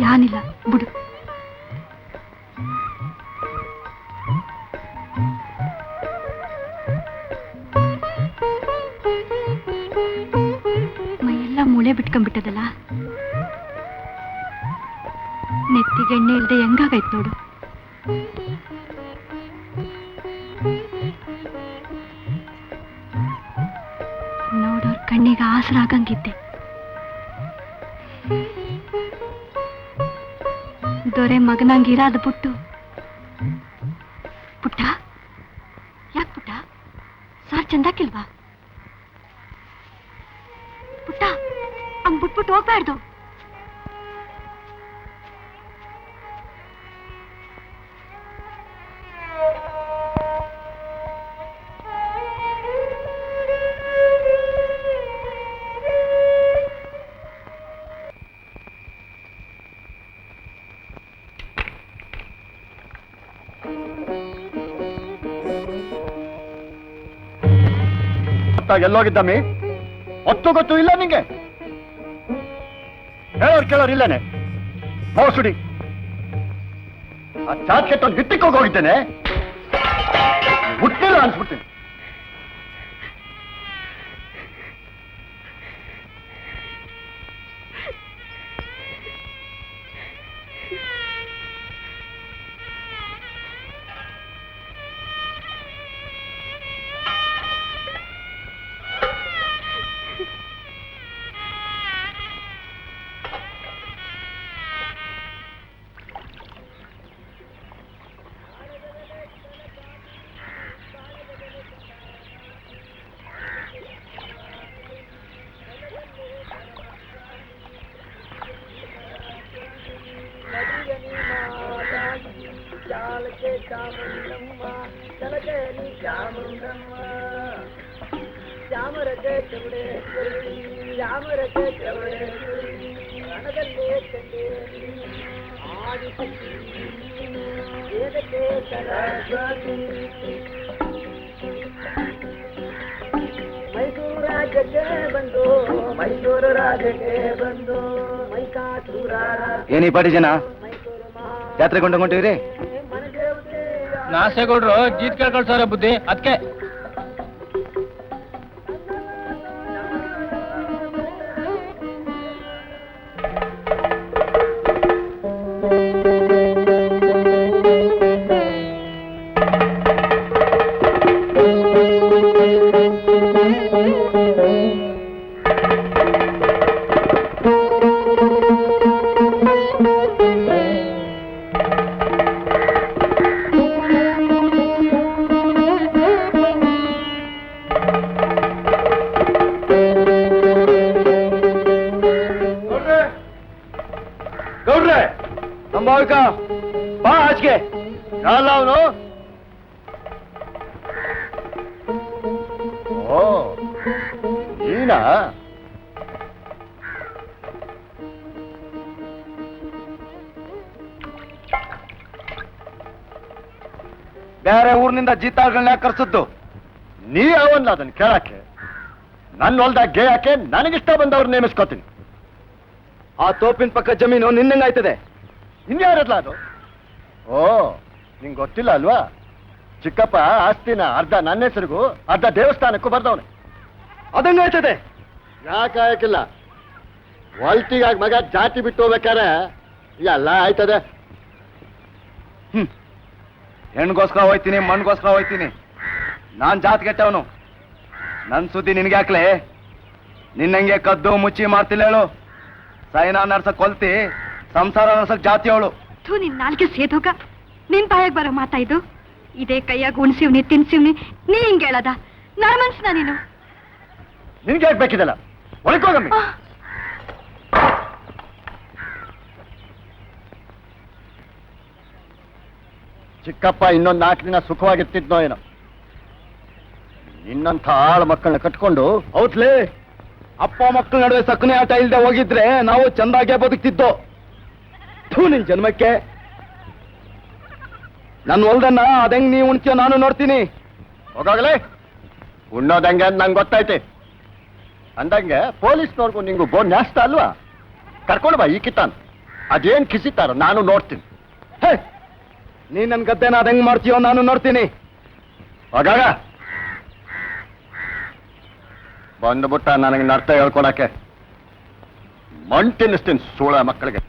Speaker 6: ಯಾನಿಲ್ಲ ಬಿಡು. ಮೈಯೆಲ್ಲ ಮೂಳೆ ಬಿಟ್ಕೊಂಡ್ಬಿಟ್ಟದಲ್ಲ, ನೆತ್ತಿಗೆ ಎಣ್ಣೆ ಇಲ್ದೆ ಹೆಂಗಾಗೈತ್ ನೋಡು. ನೋಡೋರ್ ಕಣ್ಣಿಗೆ ಆಸರಾಗಂಗಿದ್ದೆ. ದೊರೆ ಮಗನಂಗಿರಾದ ಬಿಟ್ಟು ಪುಟ್ಟ, ಯಾಕೆ ಪುಟ್ಟ ಸಾರ್ ಚಂದಾಕಿಲ್ವಾ? ಪುಟ್ಟ ಹಂಗ್ ಬಿಟ್ಬಿಟ್ಟು ಹೋಗ್ಬಾರ್ದು.
Speaker 9: ಎಲ್ಲೋಗಿದ್ದಮ್ಮಿ? ಹೊತ್ತು ಗೊತ್ತು ಇಲ್ಲ ನಿಂಗೆ? ಹೇಳೋರು ಕೇಳೋರು ಇಲ್ಲೇನೆ. ಮೋಸುಡಿ ಆ ಚಾಟ್ ಕೆಟ್ಟೊಂದು ಹಿಟ್ಟಿಗೆ ಹೋಗಿದ್ದೇನೆ, ಮುಟ್ಟಿಲ್ಲ ಅನ್ಸ್ಬಿಡ್ತೀನಿ.
Speaker 2: ಮೈಸೂರು ರಾಜ್ಯಕ್ಕೆ ಬಂದು, ಮೈಸೂರು ರಾಜ್ಯಕ್ಕೆ ಬಂದು, ಮೈಕಾಸೂರ
Speaker 4: ಏನಿ ಪಾಟಿ ಜನ ಜಾತ್ರೆ ಕೊಂಡೋಗ್ತೀವ್ರಿ?
Speaker 5: ನಾಸೇಗೌಡ್ರು ಜೀತ್ ಕೇಳ್ಕೊಳ್ಸವ್ರೆ ಬುದ್ಧಿ, ಅದಕ್ಕೆ
Speaker 9: ಗೌಡ್ರೆ ಸಂಭಾವಿಕ ಬಾ ಆಚೆಗೆ. ಯಾರಲ್ಲ ಅವನು? ಓ ನೀನಾ?
Speaker 4: ಬೇರೆ ಊರಿನಿಂದ ಜೀತಾಗಳನ್ನ ಕರ್ಸದ್ದು
Speaker 9: ನೀ ಅವನ್ನ ಅದನ್ನ ಕೇಳಕ್ಕೆ? ನನ್ನ ಹೊಲ್ದಾಗ ಗೇಯಕ್ಕೆ ನನಗಿಷ್ಟ ಬಂದವ್ರು ನೇಮಿಸ್ಕೋತೀನಿ.
Speaker 4: ಆ ತೋಪಿನ ಪಕ್ಕ ಜಮೀನು ನಿನ್ನಂಗಾಯ್ತದೆ.
Speaker 9: ಇನ್ಯಾರಲ್ಲ ಅದು? ಓ ನಿಂಗೆ ಗೊತ್ತಿಲ್ಲ ಅಲ್ವಾ? ಚಿಕ್ಕಪ್ಪ ಆಸ್ತಿನ ಅರ್ಧ ನನ್ನ ಹೆಸರಿಗೂ ಅರ್ಧ ದೇವಸ್ಥಾನಕ್ಕೂ ಬರ್ದವನೆ.
Speaker 4: ಅದಂಗಾಯ್ತದೆ.
Speaker 9: ಯಾಕೆ ಆಯಕಿಲ್ಲ? ಹೊಲ್ತಿಗಾಗಿ ಮಗ ಜಾತಿ ಬಿಟ್ಟು ಹೋಗ್ಬೇಕಾರೆ ಎಲ್ಲ ಆಯ್ತದೆ.
Speaker 4: ಹೆಣ್ಗೋಸ್ಕರ ಹೋಯ್ತೀನಿ, ಮಣ್ಗೋಸ್ಕರ ಹೋಯ್ತೀನಿ. ನಾನ್ ಜಾತ್ ಕೆಟ್ಟವನು. ನನ್ ಸುದ್ದಿ ನಿನ್ಗೆ ಹಾಕ್ಲೆ? ನಿನ್ನಂಗೆ ಕದ್ದು ಮುಚ್ಚಿ ಮಾಡ್ತಿಲ್ಲ ಹೇಳು. ಸೈನಾ ನರ್ಸಕ್ ಕೊಲ್ತಿ, ಸಂಸಾರ ನರ್ಸಕ್ ಜಾತಿ ಅವಳು.
Speaker 6: ನಿನ್ ನಾಲ್ಗೆ ಸೇದೋಗ ನಿನ್ ಬಾಯಾಗ ಬರೋ ಮಾತಾ ಇದು? ಇದೇ ಕೈಯಾಗ ಉಣ್ಸಿವ್ನಿ ತಿನ್ಸಿವ್ನಿ, ನೀ ಹಿಂಗ್ ಹೇಳದ? ನರ್ಮನ್ಸ್ನ ನೀನು?
Speaker 9: ನಿನ್ಗೆ ಯಾಕೆ ಬೇಕಿದಲ್ಲ? ಒಳಕೋಗಮ್ಮಿ. ಚಿಕ್ಕಪ್ಪ ಇನ್ನೊಂದು 4 ದಿನ ಸುಖವಾಗಿರ್ತಿದ್ನೋ ಏನೋ. ನಿನ್ನಂಥ ಆಳು ಮಕ್ಕಳನ್ನ ಕಟ್ಕೊಂಡು ಹೌದ್ಲೇ
Speaker 4: ಅಪ್ಪ ಮಕ್ಕಳ ನಡುವೆ ಸಕ್ಕನೆ ಆಟ ಇಲ್ದೆ ಹೋಗಿದ್ರೆ ನಾವು ಚಂದಾಗೆ ಬದುಕ್ತಿದ್ದೋ. ನಿನ್ ಜನ್ಮಕ್ಕೆ ನನ್ ಹೊಲ್ದನ್ನ ಅದೆಂಗ್ ನೀ ಉಣ್ತೀಯೋ ನಾನು ನೋಡ್ತೀನಿ.
Speaker 9: ಹೋಗಾಗಲೇ ಉಣ್ಣೋದಂಗೆ ಅಂತ ನಂಗೆ ಗೊತ್ತೈತೆ. ಅಂದಂಗೆ ಪೊಲೀಸ್ನವ್ರಿಗೂ ನಿಂಗೂ ಗೋನ್ ನ್ಯಾಸ್ತ ಅಲ್ವಾ? ಕರ್ಕೊಂಡು ಬಾ ಈ ಕಿತ್ತಾನ. ಅದೇನ್ ಕಿಸಿತಾರ ನಾನು ನೋಡ್ತೀನಿ.
Speaker 4: ಹೇ, ನೀನ್ ನನ್ ಗದ್ದೆನ ಅದ್ ಹೆಂಗ್ ಮಾಡ್ತೀಯೋ ನಾನು ನೋಡ್ತೀನಿ.
Speaker 9: ಆಗಾಗ ಬಂದ್ಬಿಟ್ಟ ನನಗೆ ನರ್ತ ಹೇಳ್ಕೊಡಕ್ಕೆ. ಮಣ್ ತಿನ್ನಿಸ್ತೀನಿ ಸೂಳ ಮಕ್ಕಳಿಗೆ.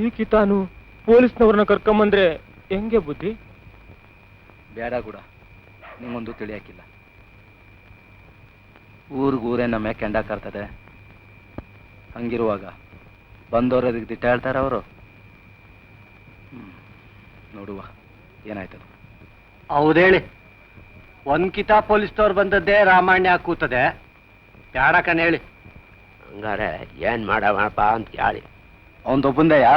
Speaker 1: ಈಕಿ ತಾನು ಪೊಲೀಸ್ನವ್ರನ್ನ ಕರ್ಕೊಂಬಂದ್ರೆ ಹೆಂಗೆ ಬುದ್ಧಿ?
Speaker 4: ಬೇಡ ಕೂಡ ನಿಂಗೊಂದು ತಿಳಿಯಾಕಿಲ್ಲ. ಊರೇ ನಮ್ಮ ಕೆಂಡ ಕರ್ತದೆ. ಹಂಗಿರುವಾಗ ಬಂದವ್ರು ಅದಕ್ಕೆ ದಿಟ್ಟ ಹೇಳ್ತಾರ ಅವರು. ನೋಡುವ ಏನಾಯ್ತದ.
Speaker 9: ಹೌದೇಳಿ, ಒಂದ್ಕಿತ ಪೊಲೀಸ್ನವ್ರು ಬಂದದ್ದೇ ರಾಮಾಯಣ ಕೂತದೆ. ಬ್ಯಾಡಕನ್ ಹೇಳಿ. ಹಂಗಾರೆ ಏನ್ ಮಾಡವಪ್ಪ ಅಂತ ಕೇಳಿ.
Speaker 4: ಅವನದೊಬ್ಬಂದೆಯಾ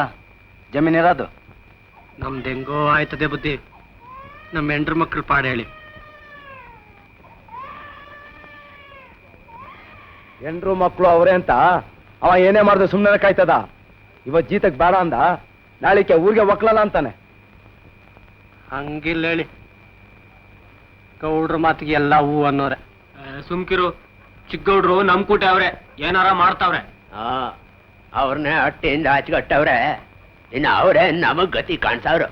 Speaker 4: ಜಮೀನಿರೋದು?
Speaker 9: ನಮ್ದು ಹೆಂಗೋ ಆಯ್ತದೆ ಬುದ್ಧಿ. ನಮ್ಮ ಹೆಂಡ್ರ ಮಕ್ಳು ಪಾಡ ಹೇಳಿ.
Speaker 4: ಹೆಂಡ್ರು ಮಕ್ಕಳು ಅವರೇ ಅಂತ ಅವ ಏನೇ ಮಾಡಿದ್ರೆ ಸುಮ್ಮನೆ ಕಾಯ್ತದ? ಇವತ್ತು ಜೀತಕ್ಕೆ ಬೇಡ ಅಂದ, ನಾಳಿಕೆ ಊರಿಗೆ ಒಕ್ಲಲ್ಲ ಅಂತಾನೆ.
Speaker 9: ಹಂಗಿಲ್ಲ ಹೇಳಿ, ಗೌಡ್ರ ಮಾತಿಗೆ ಎಲ್ಲ ಹೂ ಅನ್ನೋರೆ.
Speaker 1: ಸುಮ್ಕಿರು, ಚಿಕ್ಕಗೌಡ್ರು ನಮ್ ಕೂಟೆ ಅವ್ರೆ, ಏನಾರ ಮಾಡ್ತಾವ್ರೆ.
Speaker 9: ಅವ್ರನ್ನೇ ಹೊಟ್ಟೆಯಿಂದ ಹಚ್ಕಟ್ಟವ್ರೆ, ಇನ್ನು ಅವರೇ ನಮಗ್ ಗತಿ ಕಾಣ್ಸವ್ರು.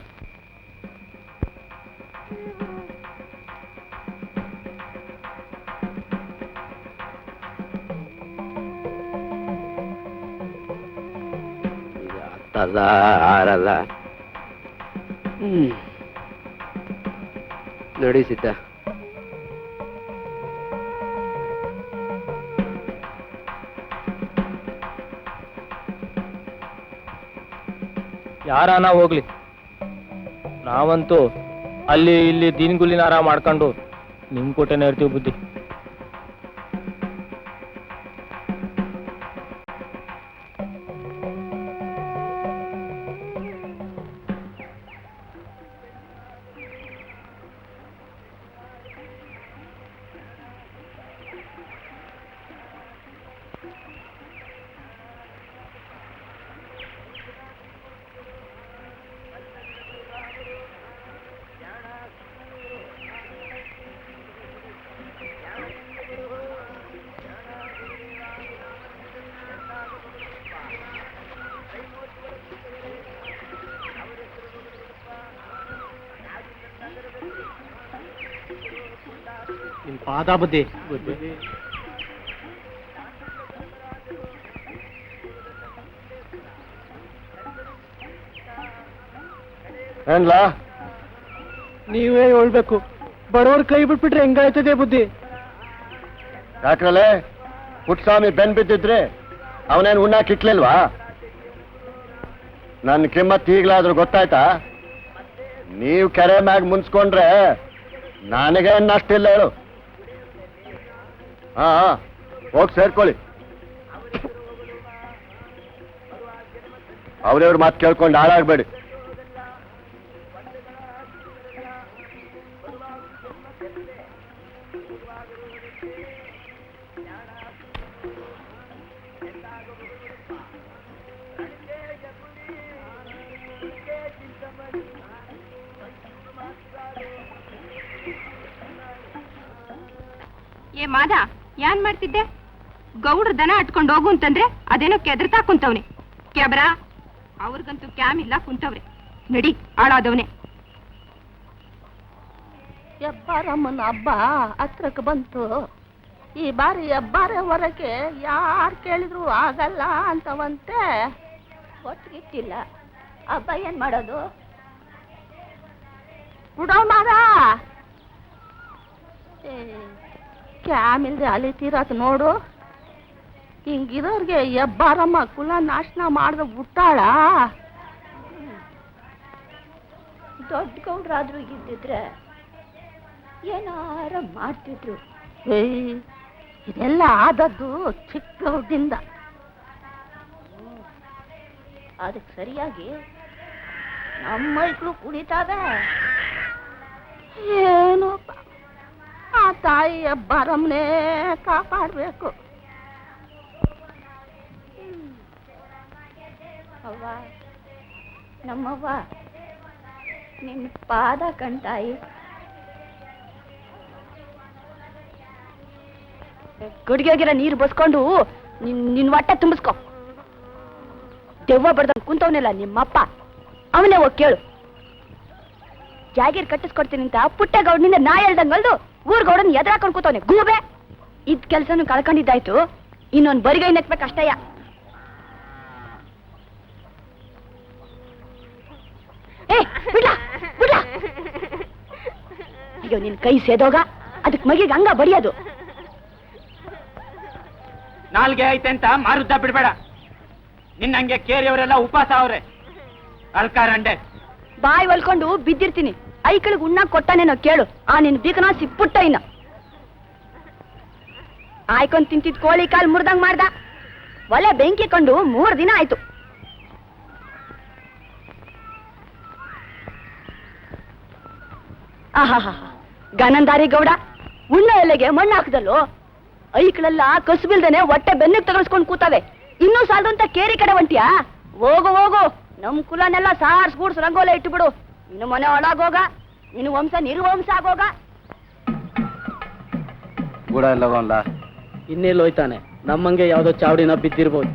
Speaker 9: ಹತ್ತಲ್ಲ ಆರಲ್ಲ. ನಡೆಸಿದ್ದ
Speaker 1: ಯಾರಾನ ಹೋಗ್ಲಿ, ನಾವಂತೂ ಅಲ್ಲಿ ಇಲ್ಲಿ ದೀನ್ಗುಲಿನಾರ ಮಾಡ್ಕೊಂಡು ನಿಮ್ ಕೋಟೆನೇ ಇರ್ತೀವಿ ಬುದ್ಧಿ.
Speaker 9: ನಿಮ್ ಪಾದ ಬುದ್ಧಿ. ಏನ್ಲ
Speaker 1: ನೀವೇ ಹೇಳ್ಬೇಕು, ಬಡವ್ರ ಕೈ ಬಿಟ್ಬಿಟ್ರೆ ಹೆಂಗಾಯ್ತದೆ ಬುದ್ಧಿ?
Speaker 9: ಯಾಕ್ರಲ್ಲೇ ಪುಟ್ಸ್ವಾಮಿ ಬೆನ್ ಬಿದ್ದಿದ್ರೆ ಅವನೇನು ಉಣ್ಣಾಕಿಟ್ಲಿಲ್ವಾ? ನನ್ನ ಕಿಮ್ಮತ್ ಈಗ್ಲಾದ್ರೂ ಗೊತ್ತಾಯ್ತಾ? ನೀವು ಕೆರೆ ಮ್ಯಾಗ ಮುನ್ಸ್ಕೊಂಡ್ರೆ ನನಗೆ ಅಷ್ಟಿಲ್ಲ ಹೇಳು. ಹಾ ಹೋಗಿ ಸೇರ್ಕೊಳ್ಳಿ. ಅವ್ರವ್ರ ಮಾತು ಕೇಳ್ಕೊಂಡು ಹಾಳಾಗ್ಬೇಡಿ.
Speaker 6: ಏ ಮಾದ, ಯಾನ್ ಮಾಡ್ತಿದ್ದೆ? ಗೌಡ್ರ ದನ ಅಟ್ಕೊಂಡು ಹೋಗು ಅಂತಂದ್ರೆ ಅದೇನೋ ಕೆದರ್ತಾ ಕುಂತವ್ನೆ. ಕ್ಯಾಬ್ರ ಅವ್ರಿಗಂತೂ ಕ್ಯಾಮ್ ಇಲ್ಲ, ಕುಂತವ್ರೆ. ನಡಿ ಹಾಳಾದವನೆ.
Speaker 10: ಹೆಬ್ಬಾರಮ್ಮನ ಹಬ್ಬ ಹತ್ರಕ್ಕೆ ಬಂತು. ಈ ಬಾರಿ ಹೆಬ್ಬಾರೆ ಹೊರಗೆ ಯಾರು ಕೇಳಿದ್ರು ಆಗಲ್ಲ ಅಂತವಂತೆ. ಒಟ್ಟಿಗಿಟ್ಟಿಲ್ಲ. ಹಬ್ಬ ಏನ್ ಮಾಡೋದು? ಬಿಡೋ ಮಾರ, ಕ್ಯಾಮಿಲ್ದೆ ಅಲಿತೀರತ್ ನೋಡು. ಹಿಂಗಿರೋರ್ಗೆ ಹೆಬ್ಬಾರಮ್ಮ ಕುಲ ನಾಶನ ಮಾಡ್ದ ಬಿಟ್ಟಾಳ. ದೊಡ್ಡ ಗೌಡ್ರಾದ್ರೂ ಇದ್ದಿದ್ರೆ ಏನಾರ ಮಾಡ್ತಿದ್ರು. ಇದೆಲ್ಲ ಆದದ್ದು ಚಿಕ್ಕ ಗೌಡ್ರಿಂದ. ಅದಕ್ಕೆ ಸರಿಯಾಗಿ ನಮ್ಮ ಮೈಕ್ಳು ಕುಡಿತಾವೆ. ಏನೋಪ್ಪ, ಆ ತಾಯಿಯ ಬರಮ್ನೇ ಕಾಪಾಡಬೇಕು. ಅವ್ವ, ನಮ್ಮವ್ವ ನಿನ್ನ ಪಾದ ಕಣ್ತಾಯಿ. ಗಡಿಗೆಗಿರ ನೀರು ಬಸ್ಕೊಂಡು ನಿನ್ ಹೊಟ್ಟೆ ತುಂಬಿಸ್ಕೊ. ದೆವ್ವ ಬಡ್ದಂಗ್ ಕುಂತವನೆಲ್ಲ ನಿಮ್ಮಪ್ಪ, ಅವನೇ ಹೋಗಿ ಕೇಳು. ಜಾಗೀರ್ ಕಟ್ಟಿಸ್ಕೊಡ್ತೀನಿ ಅಂತ ಪುಟ್ಟಗೌಡನಿಂದ ನಾ ಹೇಳ್ದಂಗಲ್ದು ಊರ್ಗೌಡನ್ ಎದುರಾಕೊಂಡು ಕೂತವನೆ ಗೂಬೆ. ಇದ್ ಕೆಲ್ಸನು ಕಳ್ಕೊಂಡಿದ್ದಾಯ್ತು, ಇನ್ನೊಂದ್ ಬರಿಗೈ ನೆಕ್ಬೇಕು ಅಷ್ಟಯ್ಯ. ಅಯ್ಯೋ, ನಿನ್ ಕೈ ಸೇದೋಗ ಅದಕ್ ಮಗಿಗೆ ಹಂಗ ಬಡಿಯೋದು.
Speaker 5: ನಾಲ್ಗೆ ಐತೆ ಅಂತ ಮಾರುದ್ದ ಬಿಡ್ಬೇಡ. ನಿನ್ನಂಗೆ ಕೇರಿಯವರೆಲ್ಲ ಉಪವಾಸ ಅವ್ರೆ. ಅಲ್ಕಾರಂಡೆ
Speaker 6: ಬಾಯಿ ಒಲ್ಕೊಂಡು ಬಿದ್ದಿರ್ತೀನಿ. ಐಕಳಿಗೆ ಉಣ್ಣಾಕ್ ಕೊಟ್ಟಾನೇನೋ ಕೇಳು. ಆ ನಿನ್ ಬೀಕನ ಸಿಪ್ಪುಟ್ಟ ಇನ್ನ ಆಯ್ಕೊಂಡ್ ತಿಂತಿದ್ ಕೋಳಿ ಕಾಲ್ ಮುರ್ದಂಗ್ ಮಾಡ್ದ. ಒಲೆ ಬೆಂಕಿ ಕೊಂಡು 3 ದಿನ ಆಯ್ತು. ಆಹಾ, ಗನಂದಾರಿ ಗೌಡ, ಉಣ್ಣ ಎಲೆಗೆ ಮಣ್ಣು ಹಾಕದಲ್ಲೋ. ಐಕ್ಳೆಲ್ಲ ಕಸುಬಿಲ್ದೇನೆ ಹೊಟ್ಟೆ ಬೆನ್ನಿಗೆ ತಗಲ್ಸ್ಕೊಂಡ್ ಕೂತಾವೆ. ಇನ್ನೂ ಸಾಲದು ಅಂತ ಕೇರಿ ಕಡೆ ಹೊಂಟಿಯಾ? ಹೋಗು ಹೋಗು, ನಮ್ ಕುಲನೆಲ್ಲ ಸಾರ್ಸ್ ಗೂಡ್ಸ್ ರಂಗೋಲೆ ಇಟ್ಟು ಬಿಡು. ಇನ್ನು ಮನೆ ಒಳಗೋಗ, ಇನ್ನು ವಂಶ ನಿರ್ವಂಶ ಆಗೋಗ.
Speaker 4: ಗೂಡ ಎಲ್ಲವಲ್ಲ,
Speaker 1: ಇನ್ನೆಲ್ಲಿ ಹೋಯ್ತಾನೆ? ನಮ್ಮಂಗೆ ಯಾವ್ದೋ ಚಾವಡಿನ ಬಿದ್ದಿರ್ಬೋದು.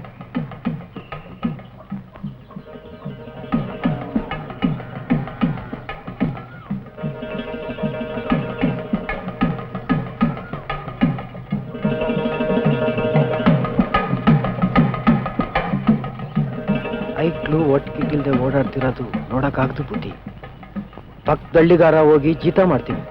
Speaker 7: ಐಕ್ಳು ಒಟ್ಟಿಗಿಲ್ದೆ ಓಡಾಡ್ತಿರೋದು ನೋಡಕ್ಕಾಗ್ದು ಬುದ್ಧಿ. ಪಕ್ಕದಳ್ಳಿಗಾರ ಹೋಗಿ ಜೀತ ಮಾಡ್ತೀವಿ.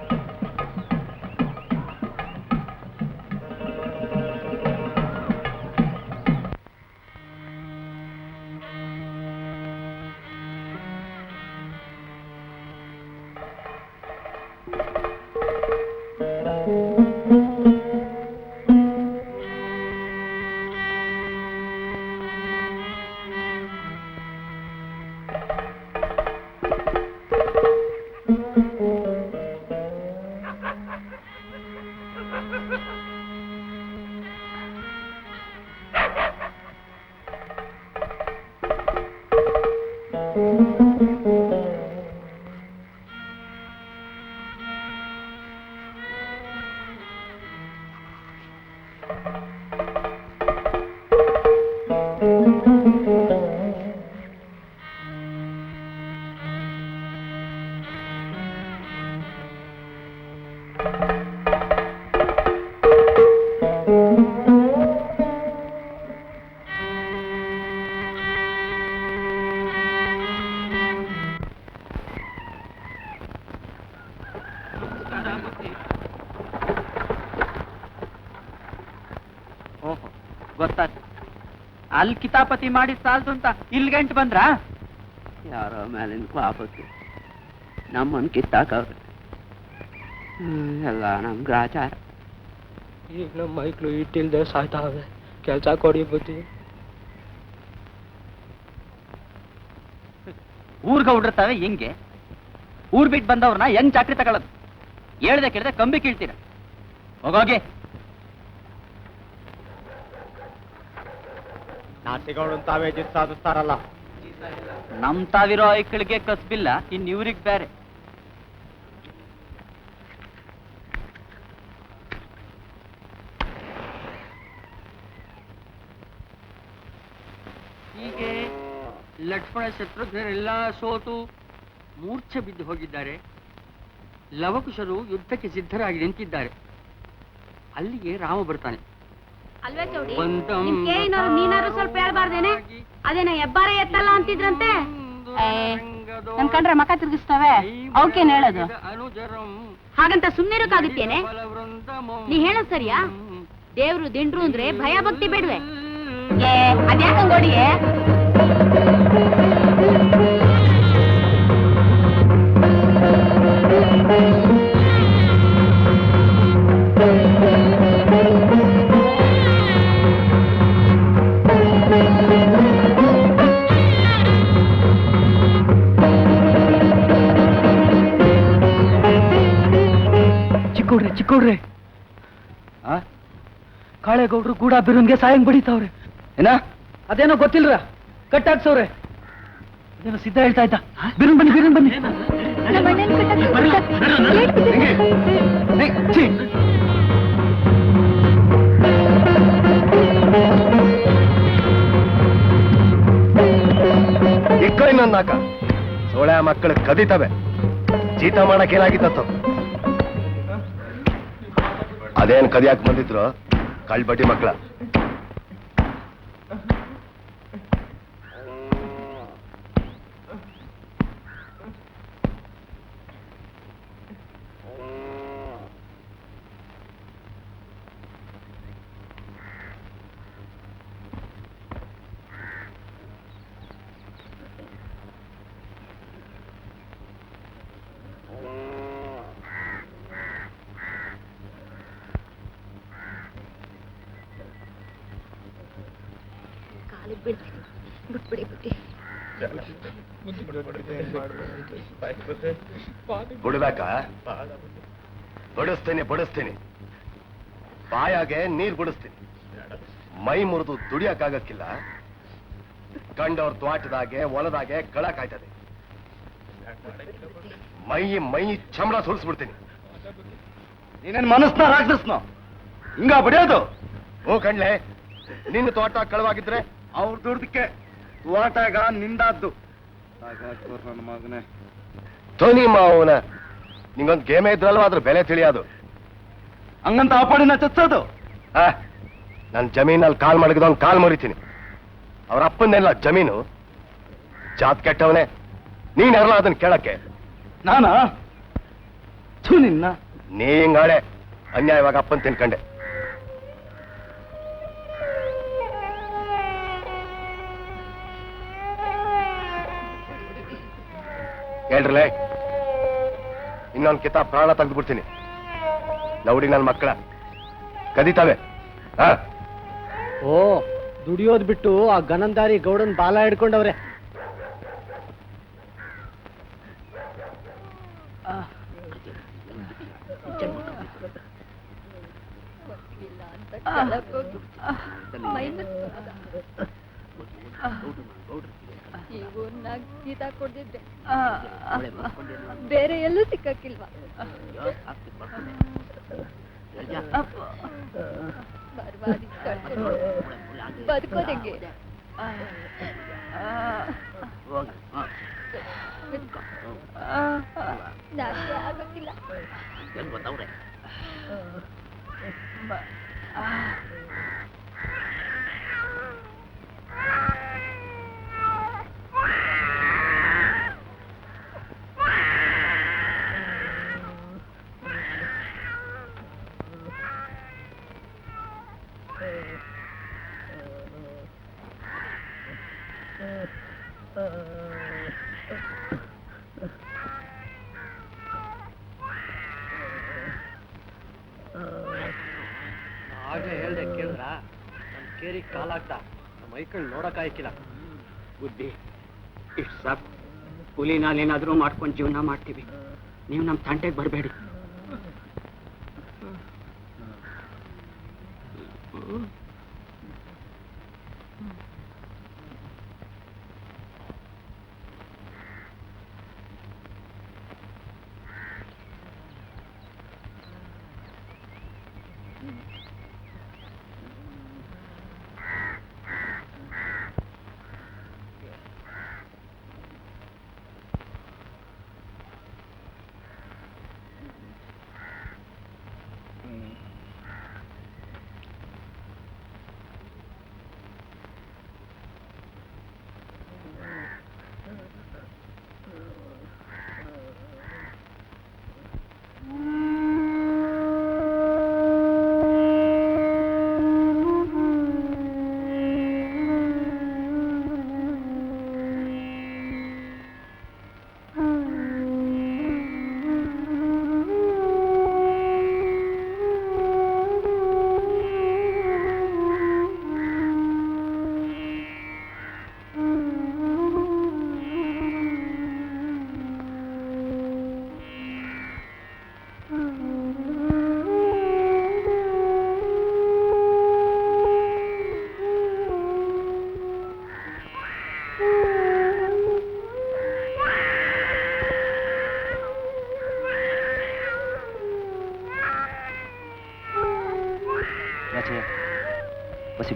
Speaker 5: ಗೊತ್ತಾಯ್ತು. ಅಲ್ಲಿ ಕಿತಾಪತಿ ಮಾಡಿ ಸಾಲ್ದು ಅಂತ ಇಲ್ಲಿ ಗಂಟು ಬಂದ್ರ? ಯಾರೋ ಮೇಲಿನ ಪಾಪಕ್ಕೆ ನಮ್ಮನ್ನು ಕಿತ್ತಾಕವ್ರೆ. ಎಲ್ಲ ನಮ್ ಗ್ರಾಚಾರ.
Speaker 1: ಈಗ ನಮ್ಮ ಮೈಕ್ಳು ಇಟ್ಟಿಲ್ದೆ ಸಾಯ್ತಾವೆ. ಕೆಲ್ಸ ಕೊಡಿ ಬುದ್ಧಿ.
Speaker 5: ಊರ್ಗ ಉಡಿರ್ತಾವೆ ಹಿಂಗೆ. ಊರ್ ಬಿಟ್ಟು ಬಂದವ್ರನ್ನ ಹೆಂಗ್ ಚಾಕ್ರಿ ತಗೊಳ್ಳೋದು? ಹೇಳ್ದೆ ಕೇಳ್ದೆ ಕಂಬಿ ಕೀಳ್ತೀರ. ಹೋಗೋಗೆ.
Speaker 9: ನಾಟಿಗೌಡನ್ ತಾವೇ ಜಿತ್ ಸಾಧಿಸ್ತಾರಲ್ಲ.
Speaker 5: ನಮ್ ತಾವಿರೋ ಐಕ್ಳಿಗೆ ಕಸ್ಬಿಲ್ಲ, ಇನ್ ಇವ್ರಿಗೆ ಬೇರೆ. ಹೀಗೆ ಲಕ್ಷ್ಮಣ ಶತ್ರುಘ್ನರೆಲ್ಲ ಸೋತು ಮೂರ್ಛೆ ಬಿದ್ದು ಹೋಗಿದ್ದಾರೆ. ಲವಕುಶರು ಯುದ್ಧಕ್ಕೆ ಸಿದ್ಧರಾಗಿ ನಿಂತಿದ್ದಾರೆ. ಅಲ್ಲಿಗೆ ರಾಮ ಬರ್ತಾನೆ.
Speaker 6: ಅಲ್ವೇ ಚೌಡಿ, ನೀನಾರು ಸ್ವಲ್ಪ ಹೇಳ್ಬಾರ್ದೇನೆ? ಅದೇನ ಹೆಬ್ಬಾರ ಎತ್ತಲ್ಲ ಅಂತಿದ್ರಂತೆ. ನನ್ ಕಂಡ್ರೆ ಮಕ ತಿರುಗಿಸ್ತವೆ, ಅವಕ್ಕೇನ್ ಹೇಳೋದು? ಹಾಗಂತ ಸುಮ್ನಿರಕ್ಕಾಗುತ್ತೇನೆ? ನೀ ಹೇಳೋದ್ ಸರಿಯಾ? ದೇವ್ರು ದಿಂಡ್ರು ಅಂದ್ರೆ ಭಯ ಭಕ್ತಿ ಬೇಡ್ವೆ? ಅದ್ಯಾಕಂಗೋಡಿಯೇ?
Speaker 7: ಗೌಡ್ರೆ ಕಾಳೇಗೌಡ್ರು ಗೂಡ ಬಿರುನ್ಗೆ ಸಾಯಂಗ್ ಬಡಿತಾವ್ರೆ. ಏನ ಅದೇನೋ ಗೊತ್ತಿಲ್ರ, ಕಟ್ಟಾಕ್ಸವ್ರೆ. ಅದೇನೋ ಸಿದ್ಧ ಹೇಳ್ತಾ ಇದ್ದ. ಬಿರುನ್ ಬನ್ನಿ, ಬಿರುನ್ ಬನ್ನಿ. ಛೀ.
Speaker 9: ಇಕ್ಕಳಿ ನನ್ನಾಕ ಸೋಳೆ ಮಕ್ಕಳು ಕದೀತವೆ. ಜೀತ ಮಾಡಕ್ ಏನಾಗಿತ್ತು? ಅದೇನ್ ಕದಿಯಾಕ್ ಬಂದಿದ್ರು ಕಳ್ಬಟ್ಟಿ ಮಕ್ಕಳ. ಬಿಡ್ಬೇಕಾ? ಬಡಿಸ್ತೀನಿ. ಬಾಯಾಗೆ ನೀರ್ ಬಿಡಿಸ್ತೀನಿ. ಮೈ ಮುರಿದು ದುಡಿಯಕ್ಕಾಗಕ್ಕಿಲ್ಲ. ಕಂಡವ್ರ ತ್ವಾಟದಾಗೆ ಹೊಲದಾಗೆ ಕಳಕಾಯ್ತದೆ. ಮೈ ಚಮಡ ಸುರಿಸ್ಬಿಡ್ತೀನಿ.
Speaker 4: ನೀನೇನ್ ಮನಸ್ನ ರಾಕ್ಷಸ್ನೋ ಹಿಂಗ ಬಡಿಯೋದು?
Speaker 9: ಓ ಕಣ್ಲೆ, ನಿನ್ನ ತೋಟ ಕಳವಾಗಿದ್ರೆ
Speaker 4: ಅವ್ರ ದುಡ್ದಕ್ಕೆ ತೋಟಗ ನಿಂದಾದ್ದು. ನನ್ನ ಮಗನೇ
Speaker 9: ಧೋನಿ ಮಾವನ ನಿಂಗೊಂದು ಗೇಮೇ ಇದ್ರಲ್ವ ಅದ್ರ ಬೆಲೆ ತಿಳಿಯೋದು.
Speaker 4: ಹಂಗಂತ ಅಪಾಡಿನ ಚಚ್ಚೋದು?
Speaker 9: ನನ್ನ ಜಮೀನಲ್ಲಿ ಕಾಲ್ ಮಡಗಿದವನ್ ಕಾಲ್ ಮರಿತೀನಿ. ಅವ್ರ ಅಪ್ಪಂದೆಲ್ಲ ಜಮೀನು. ಜಾತ್ ಕೆಟ್ಟವನೇ, ನೀನ್ ಯಾರಲ್ಲ ಅದನ್ನ ಕೇಳಕ್ಕೆ?
Speaker 4: ನಾನಾ? ನಿನ್ನ
Speaker 9: ನೀ ಹಿಂಗಾಳೆ ಅನ್ಯಾಯವಾಗ ಅಪ್ಪನ್ ತಿನ್ಕಂಡೆ. ಹೇಳ್ರಲೇ, ಇನ್ನೊಂದು ಕಿತಾಬ್ ಪ್ರಾಣ ತೆಗೆದ್ಬಿಡ್ತೀನಿ. ಲೌಡಿ ನನ್ನ ಮಕ್ಕಳ ಕದೀತಾವೆ.
Speaker 1: ಓ, ದುಡಿಯೋದ್ ಬಿಟ್ಟು ಆ ಗನಂದಾರಿ ಗೌಡನ್ ಬಾಲ ಹಿಡ್ಕೊಂಡವ್ರೆ.
Speaker 10: ಗೀತಾ ಕೊಡ್ದಿದ್ರೆ ಬೇರೆ ಎಲ್ಲೂ ಸಿಕ್ಕಕ್ಕಿಲ್ವಾ? ಬದುಕೋದಂಗೆ ನಾಶ ಆಗಕ್ಕಿಲ್ಲ.
Speaker 1: ಆಗ್ಲೇ ಹೇಳ್ದೆ ಕೇಳಿದ್ರ? ನಮ್ ಕೇರಿ ಕಾಲಾಗ್ದ, ನಮ್ಮ ಮೈಕಳ್ ನೋಡಕ್ಕಾಯ್ಕಿಲ್ಲ.
Speaker 5: ಬುದ್ಧಿ ಇಷ್ಟು ಸಾಕು. ಕೂಲಿ ನಾನೇನಾದ್ರೂ ಮಾಡ್ಕೊಂಡು ಜೀವನ ಮಾಡ್ತೀವಿ. ನೀವು ನಮ್ಮ ತಂಟೆಗೆ ಬರಬೇಡಿ.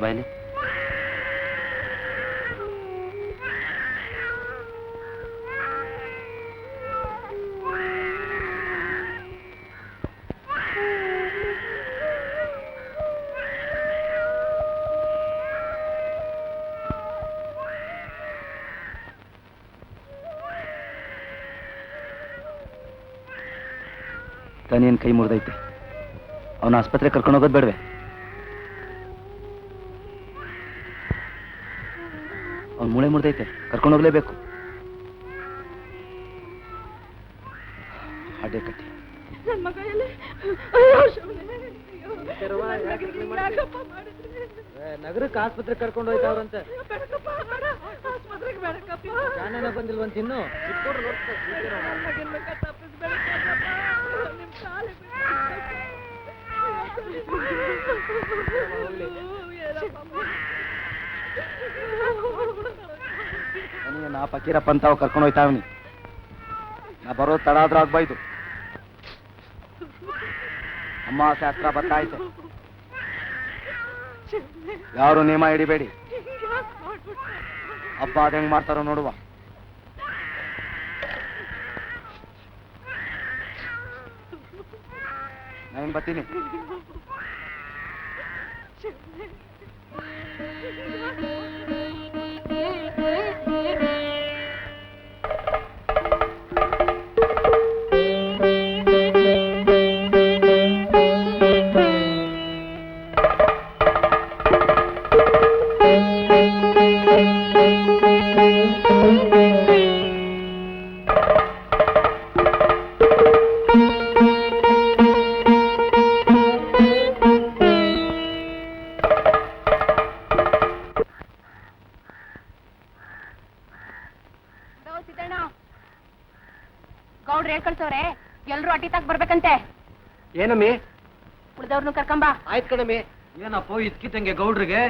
Speaker 4: ಬಾಯಲ್ಲಿ. ತನೇನ್ ಕೈ ಮುರಿದೈತೆ, ಅವನ ಆಸ್ಪತ್ರೆ ಕರ್ಕೊಂಡು ಹೋಗೋದು ಬೇಡವೆ? ಅವನ ಮೂಳೆ ಮುರಿದೈತೆ, ಕರ್ಕೊಂಡು ಹೋಗ್ಲೇಬೇಕು. ಅಡ್ಡೆ ಕಟ್ಟಿ
Speaker 7: ನಗರಕ್ಕೆ ಆಸ್ಪತ್ರೆ ಕರ್ಕೊಂಡು ಹೋಯ್ತಾವ್ರಂತೆ. ಜಾನೇನ ಬಂದಿಲ್ವಂತ ಇನ್ನು.
Speaker 4: ನಾ ಫಕೀರಪ್ಪ ಅಂತಾವ್ ಕರ್ಕೊಂಡು ಹೋಯ್ತಾವನಿ. ನಾ ಬರೋದು ತಡ ಆದ್ರೂ ಆಗ್ಬಾಯ್ತು. ಅಮಾವಾಸ್ಯೆ ಹತ್ರ ಬತ್ತಾಯ್ತೆ. ಯಾರು ನೇಮ ಹಿಡಿಬೇಡಿ. ಹಬ್ಬ ಅದ ಹೆಂಗ್ ಮಾಡ್ತಾರೋ ನೋಡುವ. ನಾನು ಬರ್ತೀನಿ.
Speaker 6: ಗೌಡ್ರು ಹೇಳ್ಕಳ್ಸವ್ರೆ, ಎಲ್ರು ಅಟ್ಟಿತಾಕ್ ಬರ್ಬೇಕಂತೆ.
Speaker 9: ಏನಮ್ಮಿ?
Speaker 6: ಉಳ್ದವ್ರನ್ನು ಕರ್ಕೊಂಬ.
Speaker 9: ಆಯ್ತು ಕಣಮ್ಮಿ.
Speaker 7: ಏನಪ್ಪ ಇದ್ಕಿತಂಗೆ ಗೌಡ್ರಿಗೆ?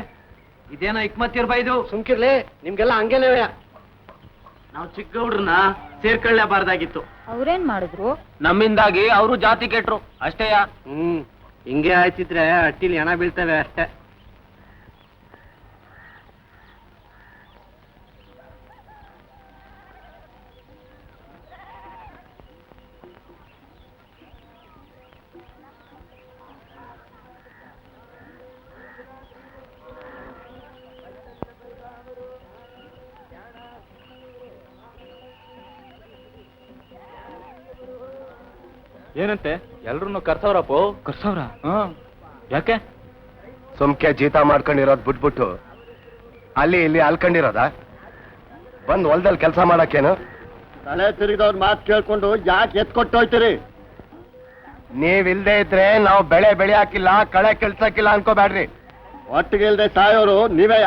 Speaker 7: ಇದೇನೋ ಇಕ್ಮತ್ತಿರ್ಬಾ ಇದು.
Speaker 9: ಸುಮ್ಕಿರ್ಲಿ, ನಿಮ್ಗೆಲ್ಲ ಹಂಗೇನೇವಯ್ಯ.
Speaker 7: ನಾವು ಚಿಕ್ಕ ಗೌಡ್ರನ್ನ ಸೇರ್ಕೊಳ್ಳೇಬಾರ್ದಾಗಿತ್ತು.
Speaker 6: ಅವ್ರೇನ್ ಮಾಡಿದ್ರು?
Speaker 1: ನಮ್ಮಿಂದಾಗಿ ಅವರು ಜಾತಿ ಕೆಟ್ರು ಅಷ್ಟೇಯ.
Speaker 9: ಹಿಂಗೆ ಆಯ್ತಿದ್ರೆ ಅಟ್ಟಿಲಿ ಹೆಣ ಬೀಳ್ತವೆ ಅಷ್ಟೇ.
Speaker 1: ಏನಂತೆ? ಎಲ್ರು ಕರ್ಸವ್ರಪ್ಪ.
Speaker 4: ಕರ್ಸವ್ರ?
Speaker 1: ಯಾಕೆ?
Speaker 9: ಸುಮ್ಕೆ ಜೀತ ಮಾಡ್ಕೊಂಡಿರೋದ್ ಬಿಟ್ಬಿಟ್ಟು ಅಲ್ಲಿ ಇಲ್ಲಿ ಅಲ್ಕೊಂಡಿರೋದ? ಬಂದ್ ಹೊಲ್ದಲ್ಲಿ ಕೆಲಸ ಮಾಡಕ್ಕೇನು? ತಲೆ ತಿರುಗಿದವ್ರ ಮಾತು ಕೇಳ್ಕೊಂಡು ಯಾಕೆ ಎತ್ಕೊಟ್ಟು ಹೋಯ್ತೀರಿ? ನೀವಿಲ್ದೇ ಇದ್ರೆ ನಾವು ಬೆಳೆ ಬೆಳೆಯಾಕಿಲ್ಲ, ಕಳೆ ಕೆಲ್ಸಕ್ಕಿಲ್ಲ ಅನ್ಕೋಬೇಡ್ರಿ. ಒಟ್ಟಿಗೆ ಇಲ್ದೆ ಸಾಯೋರು ನೀವೇ.